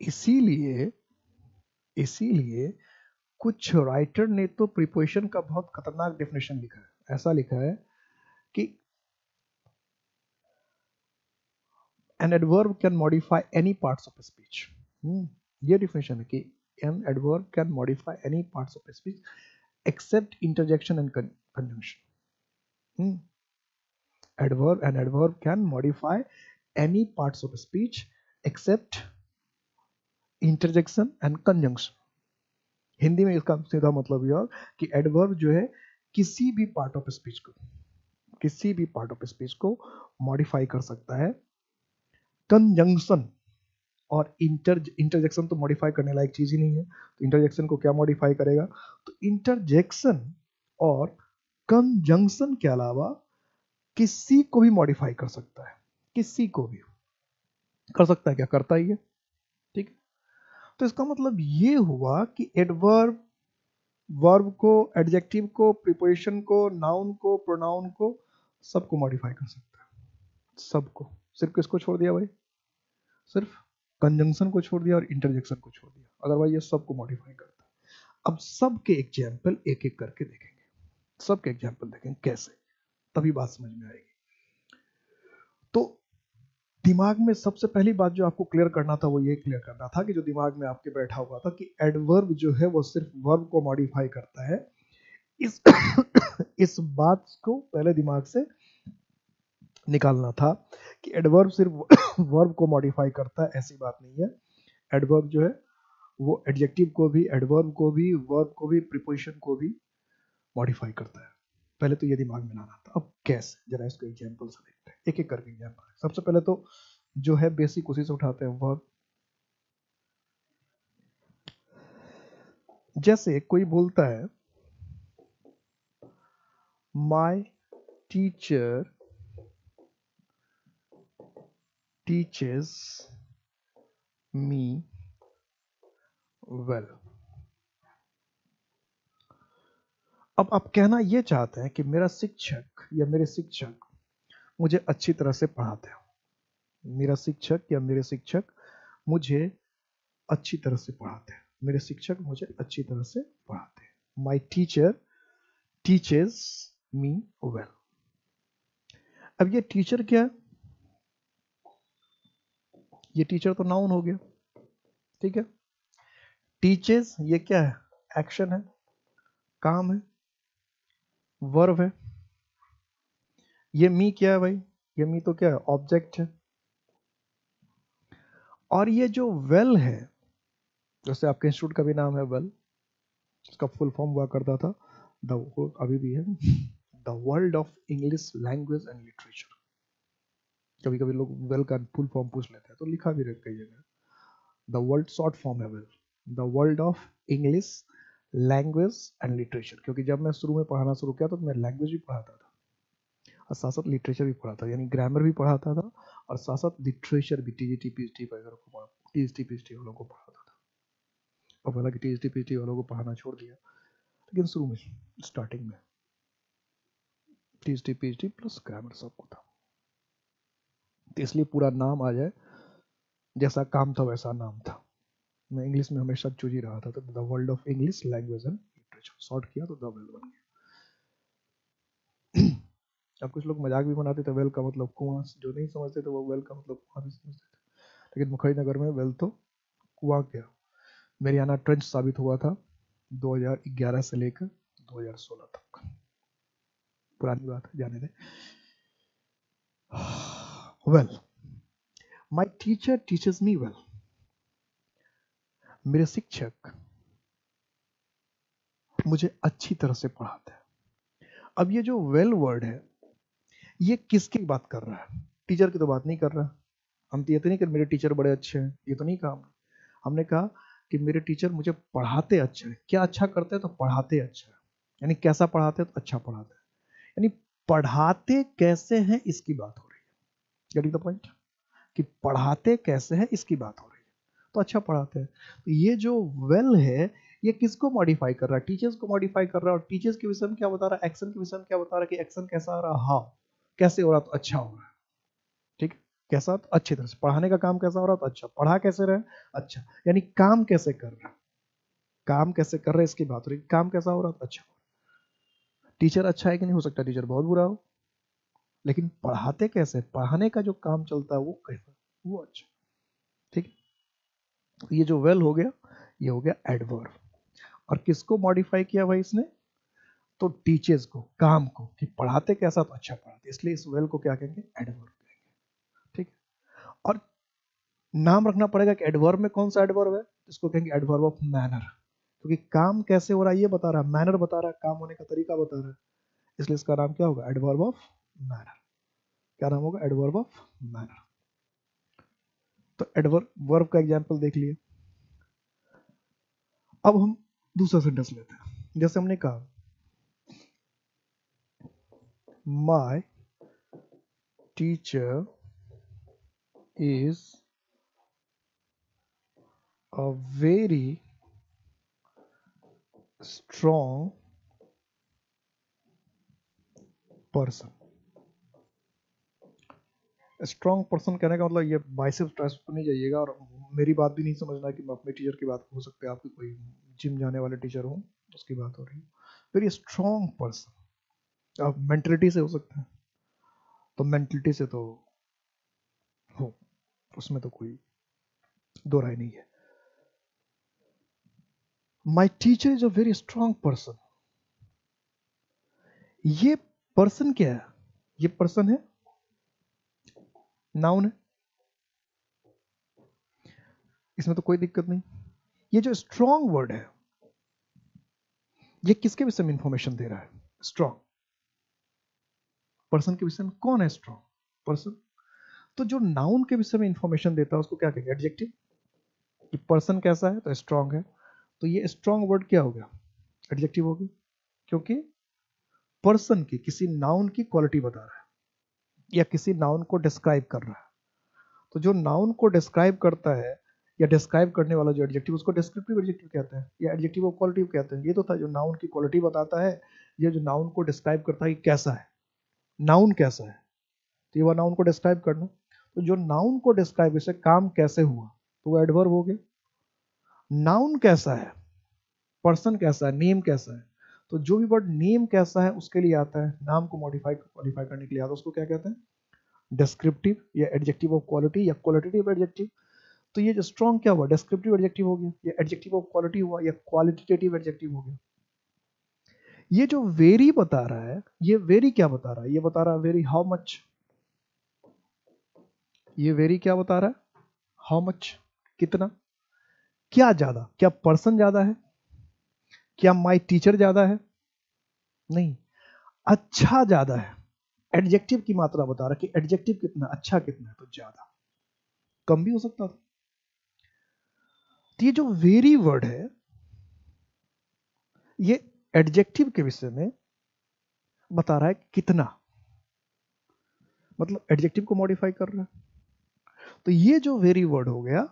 इसीलिए इसीलिए कुछ राइटर ने तो प्रीपोजिशन का बहुत खतरनाक डेफिनेशन लिखा है। ऐसा लिखा है कि an adverb can modify any parts of speech. ये डेफिनेशन है कि an adverb can modify any parts of speech except interjection and conjunction. An adverb can modify any parts of speech except interjection and conjunction। Hindi में इसका सीधा मतलब यह कि adverb जो है किसी भी पार्ट ऑफ स्पीच को, किसी भी पार्ट ऑफ स्पीच को मॉडिफाई कर सकता है। कंजंक्शन और इंटरजेक्शन तो मॉडिफाई करने लायक चीज ही नहीं है, तो इंटरजेक्शन को क्या मॉडिफाई करेगा। तो इंटरजेक्शन और कंजंक्शन के अलावा किसी को भी मॉडिफाई कर सकता है, किसी को भी कर सकता है, क्या करता ही है, ठीक है। तो इसका मतलब ये हुआ कि एडवर्ब वर्ब को, एडजेक्टिव को, प्रीपोजिशन को, नाउन को, प्रोनाउन को, सबको मॉडिफाई कर सकता है, सबको। सिर्फ किसको छोड़ दिया भाई, सिर्फ कंजंक्शन को छोड़ दिया और इंटरजेक्शन को छोड़ दिया, अदरवाइज ये सबको मॉडिफाई करता है। अब सबके एग्जाम्पल एक एक करके देखेंगे, सबके एग्जाम्पल देखेंगे कैसे, तभी बात समझ में आएगी। तो दिमाग में सबसे पहली बात जो आपको क्लियर करना था वो ये क्लियर करना था कि जो दिमाग में आपके बैठा हुआ था कि एडवर्ब जो है वो सिर्फ वर्ब को मॉडिफाई करता है। इस इस बात को पहले दिमाग से निकालना था कि एडवर्ब सिर्फ वर्ब को मॉडिफाई करता है, ऐसी बात नहीं है। एडवर्ब जो है वो एडजेक्टिव को भी, एडवर्ब को भी, वर्ब को भी, प्रीपोजिशन को भी मॉडिफाई करता है। पहले तो ये दिमाग में लाना था। अब कैसे, जरा इसको एग्जाम्पल से देखते हैं, एक एक करके एग्जाम्पल। सबसे पहले तो जो है बेसिक उसी से उठाते हैं, वर्ब। जैसे कोई बोलता है my teacher teaches me well. अब आप कहना ये चाहते हैं कि मेरा शिक्षक या मेरे शिक्षक मुझे अच्छी तरह से पढ़ाते हैं, मेरा शिक्षक या मेरे शिक्षक मुझे अच्छी तरह से पढ़ाते हैं, मेरे शिक्षक मुझे अच्छी तरह से पढ़ाते हैं। My teacher teaches me well. अब ये टीचर क्या है, ये टीचर तो नाउन हो गया, ठीक है। टीचेस ये क्या है, एक्शन है, काम है, वर्ब है। ये मी क्या है भाई, ये मी तो क्या है, ऑब्जेक्ट है। और ये जो वेल है, जैसे आपके इंस्टीट्यूट का भी नाम है वेल, इसका फुल फॉर्म हुआ करता था द, अभी भी है, the world of English language and literature. कभी कभी लोग वेल का फुल फॉर्म पूछ लेते हैं, तो लिखा भी रहता है कई जगह, द वर्ल्ड शॉर्ट फॉर्म है well, the world of English language and literature. क्योंकि जब मैं शुरू में पढ़ाना शुरू किया तो मैं लैंग्वेज भी पढ़ाता था और साथ साथ लिटरेचर भी पढ़ाता था, यानी ग्रामर भी पढ़ाता था और साथ साथ लिटरेचर भी, टीजीटी पीएचडी वगैरह को, टीजीटी पीएचडी वालों को पढ़ाता था। अब हालांकि टीजीटी पीएचडी वालों को पढ़ाना छोड़ दिया, लेकिन शुरू में स्टार्टिंग में टीजीटी पीएचडी प्लस ग्रामर सबको था। तो इसलिए पूरा नाम आ जाए, जैसा काम था वैसा नाम था। मैं इंग्लिश में हमेशा चूज ही रहा था, तो the world of English language and literature short किया तो द वेल बन गया। अब कुछ लोग मजाक भी बनाते थे, वेल का मतलब कुआं, जो नहीं समझते थे वो वेल का मतलब कुआं भी समझते थे, लेकिन मुखरीनगर में वेल तो कुआं क्या, मेरियाना ट्रेंच साबित हुआ था 2011 से लेकर 2016 तक, पुरानी बात है, जाने दें। Well, my teacher teachers me well, मेरे शिक्षक मुझे अच्छी तरह से पढ़ाते हैं। अब ये जो वेल वर्ड है, ये किसकी बात कर रहा है? टीचर की तो बात नहीं कर रहा। हम तो ये तो नहीं कि मेरे टीचर बड़े अच्छे हैं, ये तो नहीं कहा हमने कहा कि मेरे टीचर मुझे पढ़ाते अच्छा है। क्या अच्छा करते हैं? तो पढ़ाते अच्छा है, यानी कैसा पढ़ाते हैं? तो अच्छा पढ़ाते हैं, यानी पढ़ाते कैसे हैं इसकी बात हो रही है। Getting the point? कि पढ़ाते कैसे हैं इसकी बात हो रही है, तो अच्छा पढ़ाते हैं। तो ये जो वेल है, ये किसको मॉडिफाई कर रहा है? टीचर्स को मॉडिफाई कर रहा है। और टीचर्स के विषय में क्या बता रहा है? एक्शन के विषय में क्या बता रहा है कि एक्शन कैसा हो रहा है? हाँ, कैसे हो रहा? तो अच्छा हो रहा है। ठीक है, कैसा? तो अच्छी तरह से। पढ़ाने का काम कैसा हो रहा? तो अच्छा। पढ़ा कैसे रहे? अच्छा, यानी काम कैसे कर रहा है, काम कैसे कर रहे इसकी बात हो रही। काम कैसा हो रहा? तो अच्छा। टीचर अच्छा है कि नहीं? हो सकता है टीचर बहुत बुरा हो, लेकिन पढ़ाते कैसे, पढ़ाने का जो काम चलता है वो कैसा, वो अच्छा। ठीक है, तो ये जो वेल हो गया, ये हो गया एडवर्ब। और किसको मॉडिफाई किया भाई इसने? तो टीचर्स को, काम को, कि पढ़ाते कैसा? तो अच्छा पढ़ाते, इसलिए इस वेल को क्या कहेंगे? एडवर्ब कहेंगे। ठीक है, और नाम रखना पड़ेगा कि एडवर्ब में कौन सा एडवर्ब है। इसको कहेंगे एडवर्ब ऑफ मैनर, क्योंकि काम कैसे हो रहा है ये बता रहा है, मैनर बता रहा है, काम होने का तरीका बता रहा है, इसलिए इसका नाम क्या होगा? Adverb of manner. क्या नाम होगा? Adverb of manner. तो एडवर्ब वर्ब का एग्जांपल देख लिए। अब हम दूसरा सेंटेंस लेते हैं। जैसे हमने कहा my teacher is a very strong person। Strong person कहने का मतलब ये बाइसेप्स ट्राइसेप्स तो नहीं जाइएगा, और मेरी बात भी नहीं समझना कि मैं अपने टीचर की बात, हो सकते है आपकी कोई जिम जाने वाले टीचर हो, उसकी बात हो रही है। वेरी स्ट्रॉन्ग पर्सन, अब मेंटलिटी से हो सकता है, तो मेंटलिटी से तो हो, उसमें तो कोई दो राय नहीं है। My teacher is a very strong person. ये पर्सन क्या है? ये पर्सन है, नाउन है, इसमें तो कोई दिक्कत नहीं। ये जो स्ट्रॉन्ग वर्ड है, ये किसके विषय में इंफॉर्मेशन दे रहा है? स्ट्रॉन्ग पर्सन के विषय में। कौन है स्ट्रॉन्ग पर्सन? तो जो नाउन के विषय में इंफॉर्मेशन देता है उसको क्या कहेंगे? एडजेक्टिव। कि पर्सन कैसा है? तो स्ट्रॉन्ग है, तो ये स्ट्रॉन्ग वर्ड क्या हो गया? एडजेक्टिव हो गया, क्योंकि पर्सन की, किसी नाउन की क्वालिटी बता रहा है या किसी नाउन को डिस्क्राइब कर रहा है। तो जो नाउन को डिस्क्राइब करता है या डिस्क्राइब करने वाला जो एडजेक्टिव, उसको डिस्क्रिप्टिव एडजेक्टिव कहते हैं या एडजेक्टिव ऑफ क्वालिटी कहते हैं। ये तो था जो नाउन की क्वालिटी बताता है, ये जो नाउन को डिस्क्राइब करता है कि कैसा है, नाउन कैसा है, तो ये वह नाउन को डिस्क्राइब करना। तो जो नाउन को डिस्क्राइब, जैसे काम कैसे हुआ, तो वो एडवर्ब हो गया। नाउन कैसा है, पर्सन कैसा है, नेम कैसा है, तो जो भी वर्ड नेम कैसा है उसके लिए आता है, नाम को मॉडिफाई क्वालिफाई करने के लिए आता है, उसको क्या कहते हैं? डिस्क्रिप्टिव या एडजेक्टिव ऑफ क्वालिटी या क्वालिटेटिव एडजेक्टिव। तो ये जो स्ट्रॉन्ग क्या हुआ? डिस्क्रिप्टिव एडजेक्टिव हो गया, या एडजेक्टिव ऑफ क्वालिटी हुआ, या क्वालिटेटिव एडजेक्टिव हो गया। ये जो वेरी बता रहा है, ये वेरी क्या बता रहा है? ये बता रहा है वेरी हाउ मच। ये वेरी क्या बता रहा है? हाउ मच, कितना, क्या ज्यादा, क्या पर्सन ज्यादा है, क्या माय टीचर ज्यादा है, नहीं, अच्छा ज्यादा है, एडजेक्टिव की मात्रा बता रहा है कि एडजेक्टिव कितना अच्छा कितना है, तो ज्यादा, कम भी हो सकता था। तो ये जो वेरी वर्ड है ये एडजेक्टिव के विषय में बता रहा है कितना, मतलब एडजेक्टिव को मॉडिफाई कर रहा है। तो ये जो वेरी वर्ड हो गया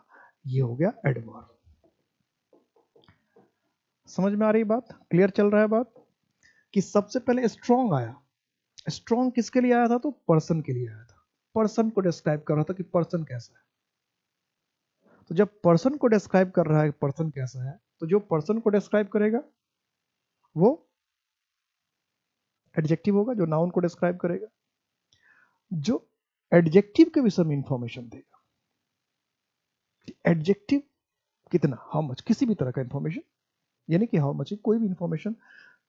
ये हो गया एडवर्ब। समझ में आ रही बात, क्लियर चल रहा है बात, कि सबसे पहले स्ट्रॉन्ग आया। स्ट्रॉन्ग किसके लिए आया था, तो पर्सन के लिए आया था, पर्सन को डिस्क्राइब कर रहा था कि पर्सन कैसा है। तो जब पर्सन को डिस्क्राइब कर रहा है पर्सन कैसा है, तो जो पर्सन को डिस्क्राइब करेगा वो एडजेक्टिव होगा, जो नाउन को डिस्क्राइब करेगा। जो एडजेक्टिव के विषय में इंफॉर्मेशन देगा, एडजेक्टिव कितना, हाउ मच, किसी भी तरह का इंफॉर्मेशन, यानी कि हाउ मच कोई भी इंफॉर्मेशन,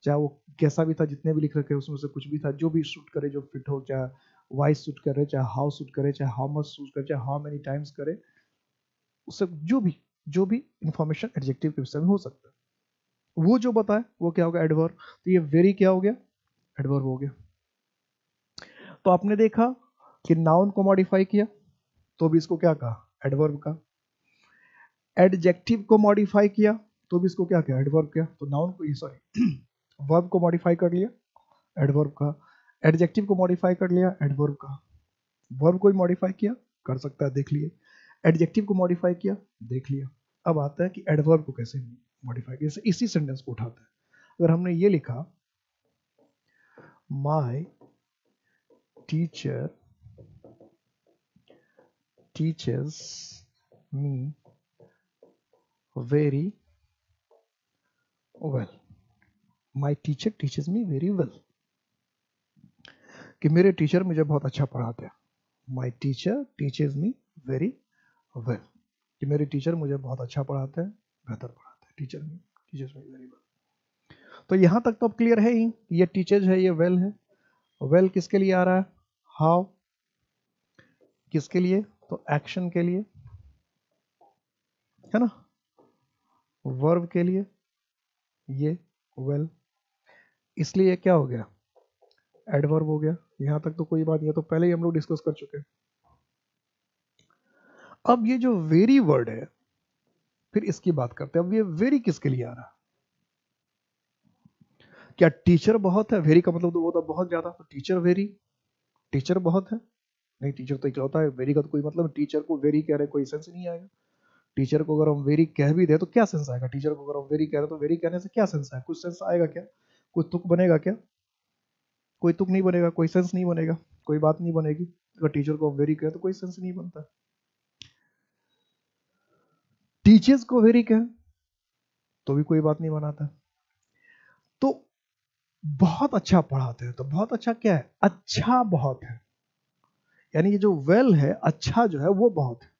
चाहे वो कैसा भी था, जितने भी लिख रखे उसमें से कुछ भी था, जो भी सूट करे, जो फिट हो, चाहे वाइस सूट करे, चाहे हाउ सूट करे, चाहे हाउ मच सूट करे, चाहे हाउ मेनी टाइम्स करे, उससे जो भी इंफॉर्मेशन एडजेक्टिव के विषय में हो सकता है, वो जो बताए वो क्या होगा, एडवर्ब। तो ये वेरी क्या हो गया, एडवर्ब हो गया। तो आपने देखा कि नाउन को मॉडिफाई किया तो भी इसको क्या कहा, एडवर्ब का। एडजेक्टिव को मॉडिफाई किया तो भी इसको क्या कहा, एडवर्ब किया। तो नाउन को, सॉरी, वर्ब को मॉडिफाई कर लिया, एडवर्ब का। एडजेक्टिव को मॉडिफाई कर लिया, एडवर्ब का। वर्ब को मॉडिफाई किया, कर सकता है, देख लिए। एडजेक्टिव को मॉडिफाई किया, देख लिया। अब आता है कि एडवर्ब को कैसे मॉडिफाई किया, इसी सेंटेंस को उठाते हैं। अगर हमने ये लिखा, my teacher teachers me very well, my teacher teachers me very well, कि मेरे टीचर मुझे बहुत अच्छा पढ़ाते हैं। My teacher teachers me very well, कि मेरे टीचर मुझे बहुत अच्छा पढ़ाते हैं, बेहतर पढ़ाते हैं। Teachers me very well. तो यहां तक तो अब क्लियर है ही, ये टीचर्स है, ये वेल है। वेल किसके लिए आ रहा है, हाउ किसके लिए, तो एक्शन के लिए, है ना, वर्ब के लिए ये वेल, इसलिए क्या हो गया, एडवर्ब हो गया। यहां तक तो कोई बात नहीं है, तो पहले ही हम लोग डिस्कस कर चुके हैं। अब ये जो वेरी वर्ड है, फिर इसकी बात करते हैं। अब ये वेरी किसके लिए आ रहा है, क्या टीचर बहुत है, वेरी का मतलब तो वो तो बहुत ज्यादा, तो टीचर वेरी, टीचर बहुत है, नहीं, टीचर तो इकलौता है, वेरी का तो कोई मतलब, टीचर को वेरी कह रहे कोई सेंस नहीं आएगा। टीचर को अगर हम वेरी कह भी दे तो क्या सेंस आएगा, टीचर को अगर हम वेरी कह रहे तो वेरी कहने से क्या सेंस आएगा, कुछ सेंस आएगा क्या, कोई तुक बनेगा क्या, कोई तुक नहीं बनेगा, कोई सेंस नहीं बनेगा, कोई बात नहीं बनेगी। अगर टीचर को हम वेरी कहें तो कोई सेंस नहीं बनता। टीचर्स को वेरी कहें तो भी कोई बात नहीं बनाता। तो बहुत अच्छा पढ़ाते हैं, तो बहुत अच्छा क्या है, अच्छा बहुत है, यानी ये जो वेल है, अच्छा जो है वो बहुत है।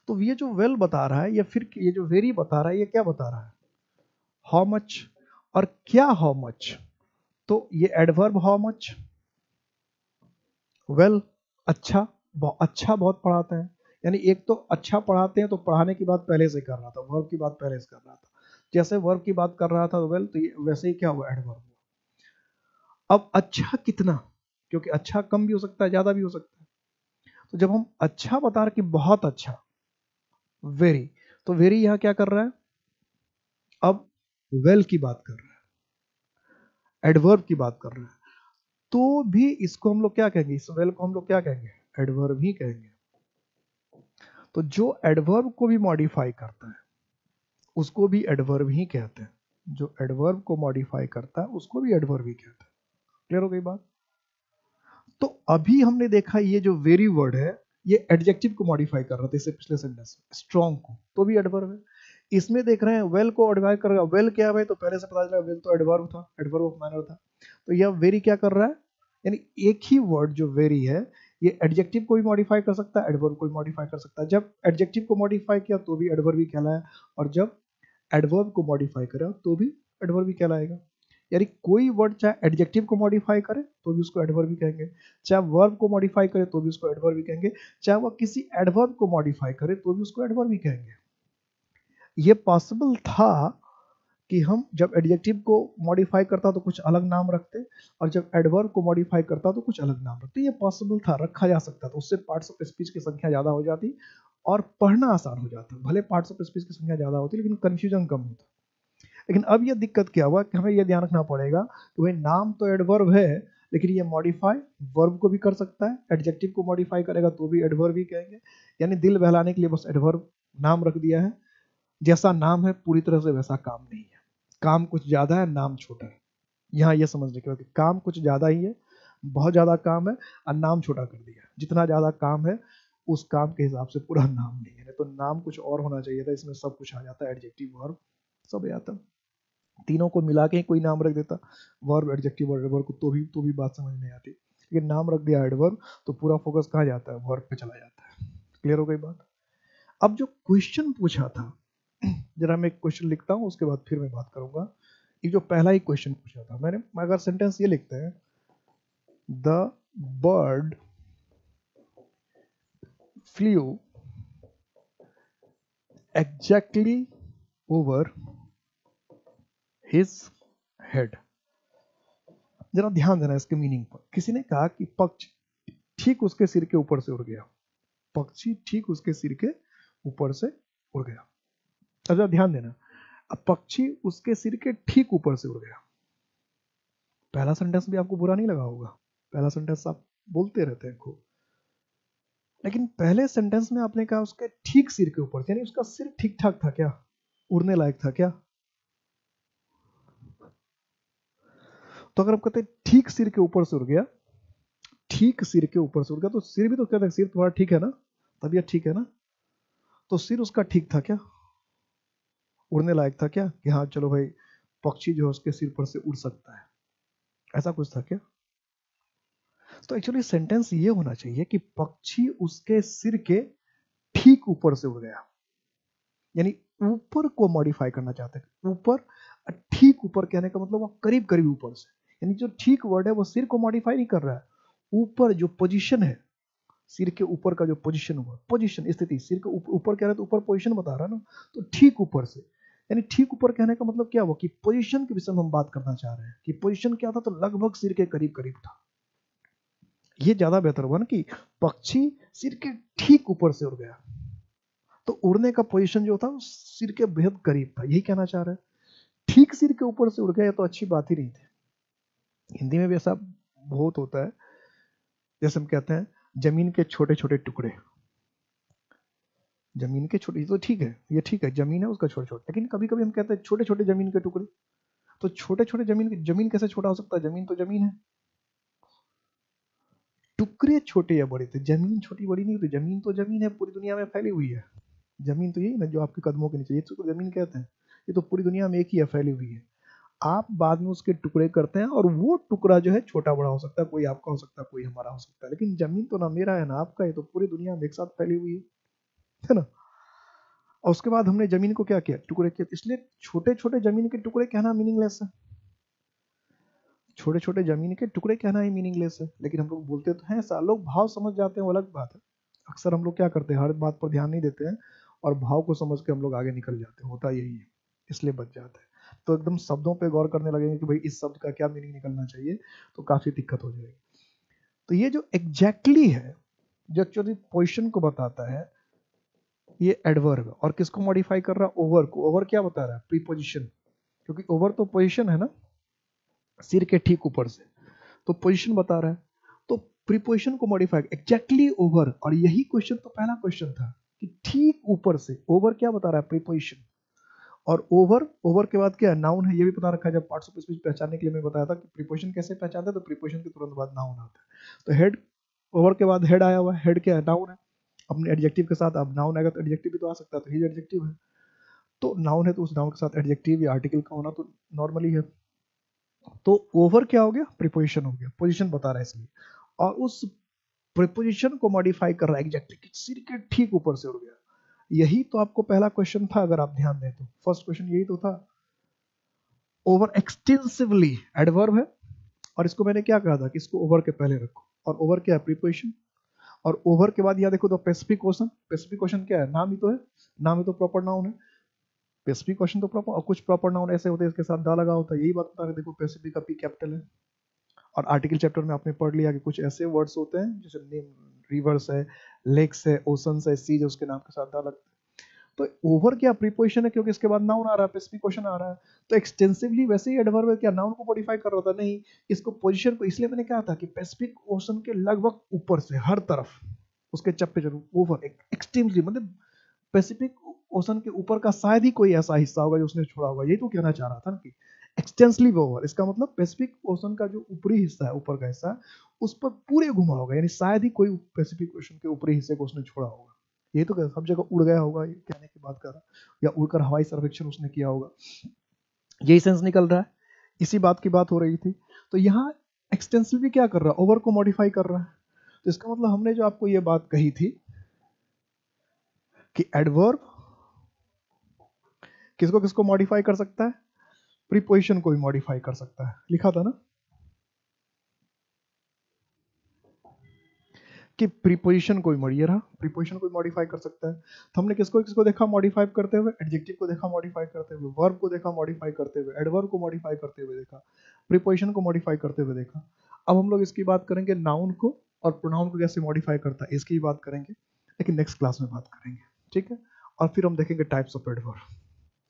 तो ये जो वेल बता रहा है, या फिर ये जो वेरी बता रहा है, ये क्या बता रहा है, हाउ मच। और क्या हाउ मच, तो ये एडवर्ब हाउ मच, वेल अच्छा, अच्छा बहुत पढ़ाते हैं, यानी एक तो अच्छा पढ़ाते हैं, तो पढ़ाने की बात पहले से कर रहा था, वर्ब की बात पहले से कर रहा था। जैसे वर्ब की बात कर रहा था वेल, तो ये वैसे ही क्या हुआ, एडवर्ब हुआ। अब अच्छा कितना, क्योंकि अच्छा कम भी हो सकता है, ज्यादा भी हो सकता है। तो जब हम अच्छा बता रहे कि बहुत अच्छा, वेरी, तो वेरी यहां क्या कर रहा है, अब वेल की बात कर रहा है, एडवर्ब की बात कर रहा है, तो भी इसको हम लोग क्या कहेंगे, इस वेल को हम लोग क्या कहेंगे, एडवर्ब ही कहेंगे। तो जो एडवर्ब को भी मॉडिफाई करता है उसको भी एडवर्ब ही कहते हैं, जो एडवर्ब को मॉडिफाई करता है उसको भी एडवर्ब ही कहते हैं। क्लियर हो गई बात। तो अभी हमने देखा ये जो वेरी वर्ड है ये एडजेक्टिव को मॉडिफाई कर रहा था, इससे पिछले सेंटेंस में स्ट्रॉन्ग को, तो भी एडवर्ब है। इसमें देख रहे हैं वेल को मॉडिफाई कर रहा है, वेल क्या है भाई, तो पहले से पता चला वेल तो एडवर्ब था, एडवर्ब ऑफ मैनर था। तो यह वेरी क्या कर रहा है, यानी एक ही वर्ड जो वेरी है ये एडजेक्टिव को भी मॉडिफाई कर सकता है, एडवर्ब को भी मॉडिफाई कर सकता है। जब एडजेक्टिव को मॉडिफाई किया तो भी एडवर्ब ही कहलाया, और जब एडवर्ब को मॉडिफाई करा तो भी एडवर्ब ही कहलाएगा। यानी कोई वर्ड चाहे एडजेक्टिव को मॉडिफाई करे तो भी उसको एडवर्ब ही कहेंगे, चाहे वर्ब को मॉडिफाई करे तो भी उसको एडवर्ब ही कहेंगे, चाहे वह किसी एडवर्ब को मॉडिफाई करे तो भी उसको एडवर्ब ही कहेंगे। ये पॉसिबल था कि हम जब एडजेक्टिव को मॉडिफाई करता तो कुछ अलग नाम रखते, और जब एडवर्ब को मॉडिफाई करता तो कुछ अलग नाम रखते। ये पॉसिबल था, रखा जा सकता था, उससे पार्ट्स ऑफ स्पीच की संख्या ज़्यादा हो जाती और पढ़ना आसान हो जाता। भले पार्ट्स ऑफ स्पीच की संख्या ज़्यादा होती लेकिन कन्फ्यूजन कम होता। लेकिन अब ये दिक्कत क्या हुआ कि हमें ये ध्यान रखना पड़ेगा कि भाई नाम तो एडवर्ब है, लेकिन ये मॉडिफाई वर्ब को भी कर सकता है, एडजेक्टिव को मॉडिफाई करेगा तो भी एडवर्ब ही कहेंगे। यानी दिल बहलाने के लिए बस एडवर्ब नाम रख दिया है। जैसा नाम है पूरी तरह से वैसा काम नहीं है, काम कुछ ज्यादा है, नाम छोटा है। यहाँ ये समझने के बाद काम कुछ ज्यादा ही है, बहुत ज्यादा काम है, और नाम छोटा कर दिया। जितना ज्यादा काम है उस काम के हिसाब से पूरा नाम नहीं है, तो नाम कुछ और होना चाहिए था। इसमें सब कुछ आ जाता है, एडजेक्टिव वर्ब सब आ जाता, तीनों को मिला के कोई नाम रख देता, वर्ब एडजेक्टिव और एडवर्ब को, तो भी बात समझ नहीं आती। लेकिन नाम रख दिया एडवर्ब तो पूरा फोकस कहाँ जाता है, वर्ब पे चला जाता है। क्लियर हो गई बात। अब जो क्वेश्चन पूछा था, जरा मैं एक क्वेश्चन लिखता हूँ उसके बाद फिर मैं बात करूंगा। ये जो पहला ही क्वेश्चन पूछा था मैंने, अगर सेंटेंस ये लिखते हैं, the bird flu exactly over his head. जरा ध्यान देना इसके मीनिंग पर। किसी ने कहा कि पक्षी ठीक उसके सिर के ऊपर से उड़ गया, पक्षी ठीक उसके सिर के ऊपर से उड़ गया। अब जरा ध्यान देना, अब पक्षी उसके सिर के ठीक ऊपर से उड़ गया। पहला सेंटेंस भी आपको बुरा नहीं लगा होगा, पहला सेंटेंस आप बोलते रहते हैं खूब, लेकिन पहले सेंटेंस में आपने कहा उसके ठीक सिर के ऊपर, यानी उसका सिर ठीक ठाक था क्या, उड़ने लायक था क्या? तो अगर आप कहते ठीक सिर के ऊपर से उड़ गया, ठीक सिर के ऊपर से उड़ गया, तो सिर भी तो कहते हैं सिर तुम्हारा ठीक है ना, तबीयत ठीक है ना, तो सिर उसका ठीक था क्या, उड़ने लायक था क्या, कि हाँ चलो भाई पक्षी जो है उसके सिर पर से उड़ सकता है, ऐसा कुछ था क्या? तो एक्चुअली सेंटेंस ये होना चाहिए कि पक्षी उसके सिर के ठीक ऊपर से उड़ गया, यानी ऊपर को मॉडिफाई करना चाहते हैं। ऊपर, ठीक ऊपर कहने का मतलब वो करीब करीब ऊपर से, यानी जो ठीक वर्ड है वो सिर को मॉडिफाई नहीं कर रहा है, ऊपर जो पोजीशन है, सिर के ऊपर का जो पोजीशन हुआ, पोजीशन स्थिति, सिर के ऊपर कह रहे तो ऊपर पोजीशन बता रहा है ना, तो ठीक ऊपर से, यानी ठीक ऊपर कहने का मतलब क्या हुआ कि पोजीशन के विषय में हम बात करना चाह रहे हैं कि पोजीशन क्या था, तो लगभग सिर के करीब करीब था। ये ज्यादा बेहतर हुआ ना कि पक्षी सिर के ठीक ऊपर से उड़ गया, तो उड़ने का पोजीशन जो था सिर के बेहद करीब था, यही कहना चाह रहा है। ठीक सिर के ऊपर से उड़ गया तो अच्छी बात ही नहीं थी। हिंदी में भी ऐसा बहुत होता है, जैसे हम कहते हैं जमीन के छोटे छोटे टुकड़े, जमीन के छोटे, तो ठीक है, ये ठीक है, जमीन है उसका छोटे छोटे, लेकिन कभी कभी हम कहते हैं छोटे छोटे जमीन के टुकड़े। तो छोटे छोटे जमीन कैसे छोटा हो सकता है, जमीन तो जमीन है, टुकड़े छोटे या बड़े थे, जमीन छोटी बड़ी नहीं होती, जमीन तो जमीन है, पूरी दुनिया में फैली हुई है। जमीन तो यही ना जो आपके कदमों के नीचे, ये तो जमीन कहते हैं, ये तो पूरी दुनिया में एक ही है, फैली हुई है। आप बाद में उसके टुकड़े करते हैं और वो टुकड़ा जो है छोटा बड़ा हो सकता है, कोई आपका हो सकता है, कोई हमारा हो सकता है, लेकिन जमीन तो ना मेरा है ना आपका, ये तो पूरी दुनिया में एक साथ फैली हुई है ना। और उसके बाद हमने जमीन को क्या किया, टुकड़े किए, इसलिए छोटे छोटे जमीन के टुकड़े कहना मीनिंगलेस है, छोटे छोटे जमीन के टुकड़े कहना ही मीनिंगलेस है। लेकिन हम लोग बोलते तो हैं ऐसा, लोग भाव समझ जाते हैं, वो अलग बात है। अक्सर हम लोग क्या करते हैं, हर बात पर ध्यान नहीं देते हैं और भाव को समझ के हम लोग आगे निकल जाते हैं, होता यही है, इसलिए बच जाते हैं। तो एकदम शब्दों पे गौर करने लगेंगे कि भाई इस शब्द का क्या मीनिंग निकलना चाहिए, तो काफी दिक्कत हो जाएगी। तो ये जो एग्जैक्टली है, जो एक्चुअली पोजिशन को बताता है, ये एडवर्ब है, और किसको मॉडिफाई कर रहा है, ओवर को। ओवर क्या बता रहा है, प्रीपोजिशन, क्योंकि ओवर तो पोजिशन है ना, सिर के ठीक ऊपर से, तो पोजीशन बता रहा है, तो प्रीपोजिशन को मॉडिफाई एग्जैक्टली ओवर। और यही क्वेश्चन तो पहला क्वेश्चन था कि ठीक ऊपर से, ओवर क्या बता रहा है, प्रीपोजिशन। और ओवर, ओवर के बाद क्या, नाउन है, ये भी पता रखा है। जब पार्ट्स ऑफ स्पीच पहचानने के लिए मैं बताया था कि प्रीपोजिशन कैसे पहचानते हैं, तो प्रीपोजिशन के तुरंत बाद नाउन आता है। तो हेड, ओवर के बाद हेड आया हुआ है, हेड क्या है, नाउन है। अपने एडजेक्टिव के साथ अब नाउन आएगा तो एडजेक्टिव भी तो आ सकता है, तो ही एडजेक्टिव है। तो नाउन है तो उस नाउन के साथ एडजेक्टिव या आर्टिकल का होना तो नॉर्मली है। तो ओवर क्या हो गया, प्रीपोजिशन हो गया, पोजीशन बता रहा है इसलिए, और उस प्रीपोजिशन को मॉडिफाई कर रहा है एग्जैक्टली, सिर के ठीक ऊपर से उड़ गया। यही तो आपको पहला क्वेश्चन था, अगर आप ध्यान दें तो फर्स्ट क्वेश्चन यही तो था। ओवर एक्सटेंसिवली एडवर्ब है, और इसको मैंने क्या कहा था कि इसको ओवर के पहले रखो, और ओवर क्या है, प्रीपोजिशन। और ओवर के बाद यहां देखो तो स्पेसिफिक क्वेश्चन, स्पेसिफिक क्वेश्चन क्या है, नाम ही तो है, नाम ही तो प्रॉपर नाउन है। स्पेसिफिक क्वेश्चन तो प्रॉपर, और कुछ प्रॉपर नाउन ऐसे होते हैं इसके साथ दा लगा होता है, यही बात बता रहे, देखो स्पेसिफिक का पी कैपिटल है। और आर्टिकल चैप्टर में आपने पढ़ लिया कि कुछ ऐसे वर्ड्स होते हैं जैसे नेम, रिवर्स है, लेक्स है, ओशंस है, सीज है, उसके नाम के साथ दा लगता है। तो ओवर क्या प्रीपोजिशन है, क्योंकि इसके बाद नाउन आ रहा है, स्पेसिफिक क्वेश्चन आ रहा है, तो एक्सटेंसिवली वैसे ही एडवर्ब है क्या नाउन को मॉडिफाई कर रहा था, नहीं, इसको पोजीशन को, इसलिए मैंने कहा था कि पैसिफिक ओशन के लगभग ऊपर से हर तरफ उसके चप्पे जरूर ओवर, एक्सट्रीमली, मतलब पैसिफिक ओशन के ऊपर का शायद ही कोई ऐसा हिस्सा होगा जो उसने छोड़ा होगा, यही तो कहना चाह रहा था ना कि एक्सटेंसली ओवर, इसका मतलब पैसिफिक ओशन का जो ऊपरी हिस्सा है, ऊपर का हिस्सा, उस पर पूरे घुमा होगा, यानी शायद ही कोई पैसिफिक ओशन के ऊपरी हिस्से को उसने छोड़ा होगा, ये तो सब जगह उड़ गया होगा, ये कहने की बात कर रहा, या उड़कर हवाई सर्वेक्षण उसने किया होगा, यही सेंस निकल रहा है, इसी बात की बात हो रही थी। तो यहाँ एक्सटेंसिवली क्या कर रहा है, ओवर को मॉडिफाई कर रहा है। तो इसका मतलब हमने जो आपको ये बात कही थी कि एडवर्ब किसको किसको मॉडिफाई कर सकता है, प्रीपोजिशन को भी मॉडिफाई कर सकता है, लिखा था ना कि प्रीपोजिशन को भी, ये रहा, प्रीपोजिशन को भी मॉडिफाई कर सकता है। तो हमने किसको किसको देखा मॉडिफाई करते हुए, एडजेक्टिव को देखा मॉडिफाई करते हुए, वर्ब को देखा मॉडिफाई करते हुए, एडवर्ब को मॉडिफाई करते हुए देखा, प्रीपोजिशन को मॉडिफाई करते हुए देखा। अब हम लोग इसकी बात करेंगे नाउन को और प्रोनाउन को कैसे मॉडिफाई करता है, इसकी बात करेंगे, लेकिन नेक्स्ट क्लास में बात करेंगे, ठीक है। और फिर हम देखेंगे टाइप्स ऑफ एडवर्ब।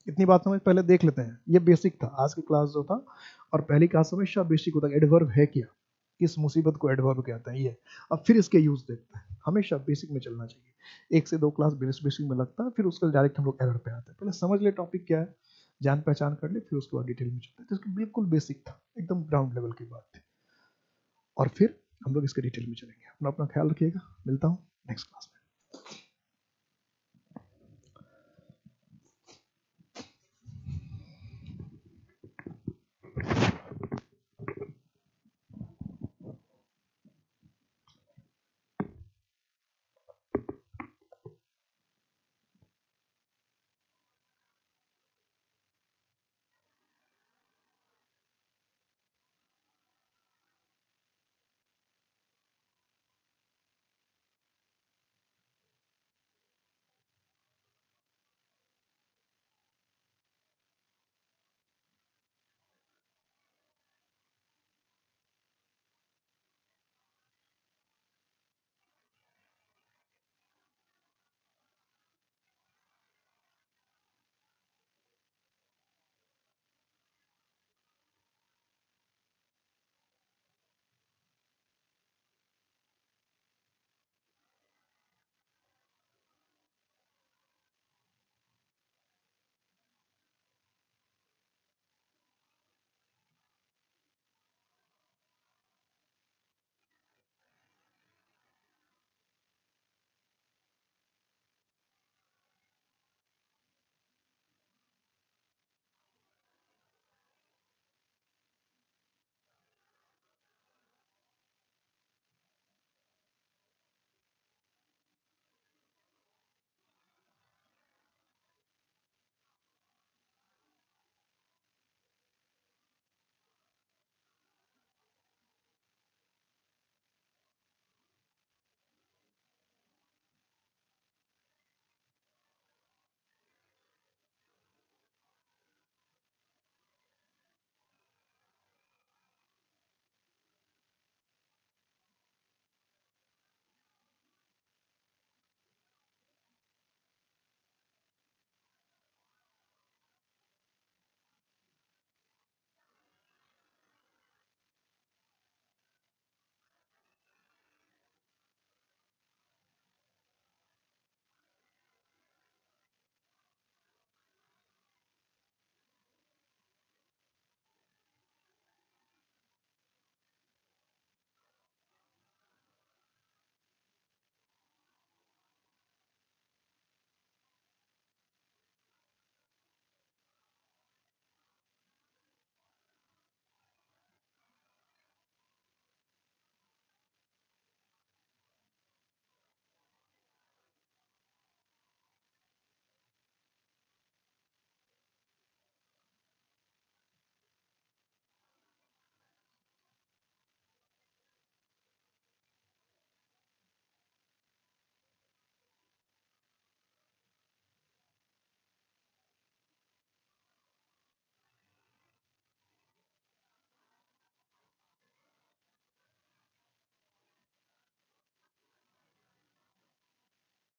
इतनी बात समझ पहले देख लेते हैं, ये बेसिक था आज की क्लास जो था, और पहली क्लास हमेशा बेसिक होता है, एडवर्ब है क्या, किस मुसीबत को एडवर्ब कहते हैं ये। अब फिर इसके यूज देखते हैं, हमेशा बेसिक में चलना चाहिए, 1 से 2 क्लास बेसिक में लगता है, फिर उसका डायरेक्ट हम लोग एरर पे आते हैं, पहले समझ ले टॉपिक क्या है, जान पहचान कर ले, फिर उसके बाद डिटेल में चलते हैं। तो इसकी बिल्कुल बेसिक था, एकदम ग्राउंड लेवल की बात थी, और फिर हम लोग इसके डिटेल में चलेंगे। अपना अपना ख्याल रखिएगा, मिलता हूँ नेक्स्ट क्लास में।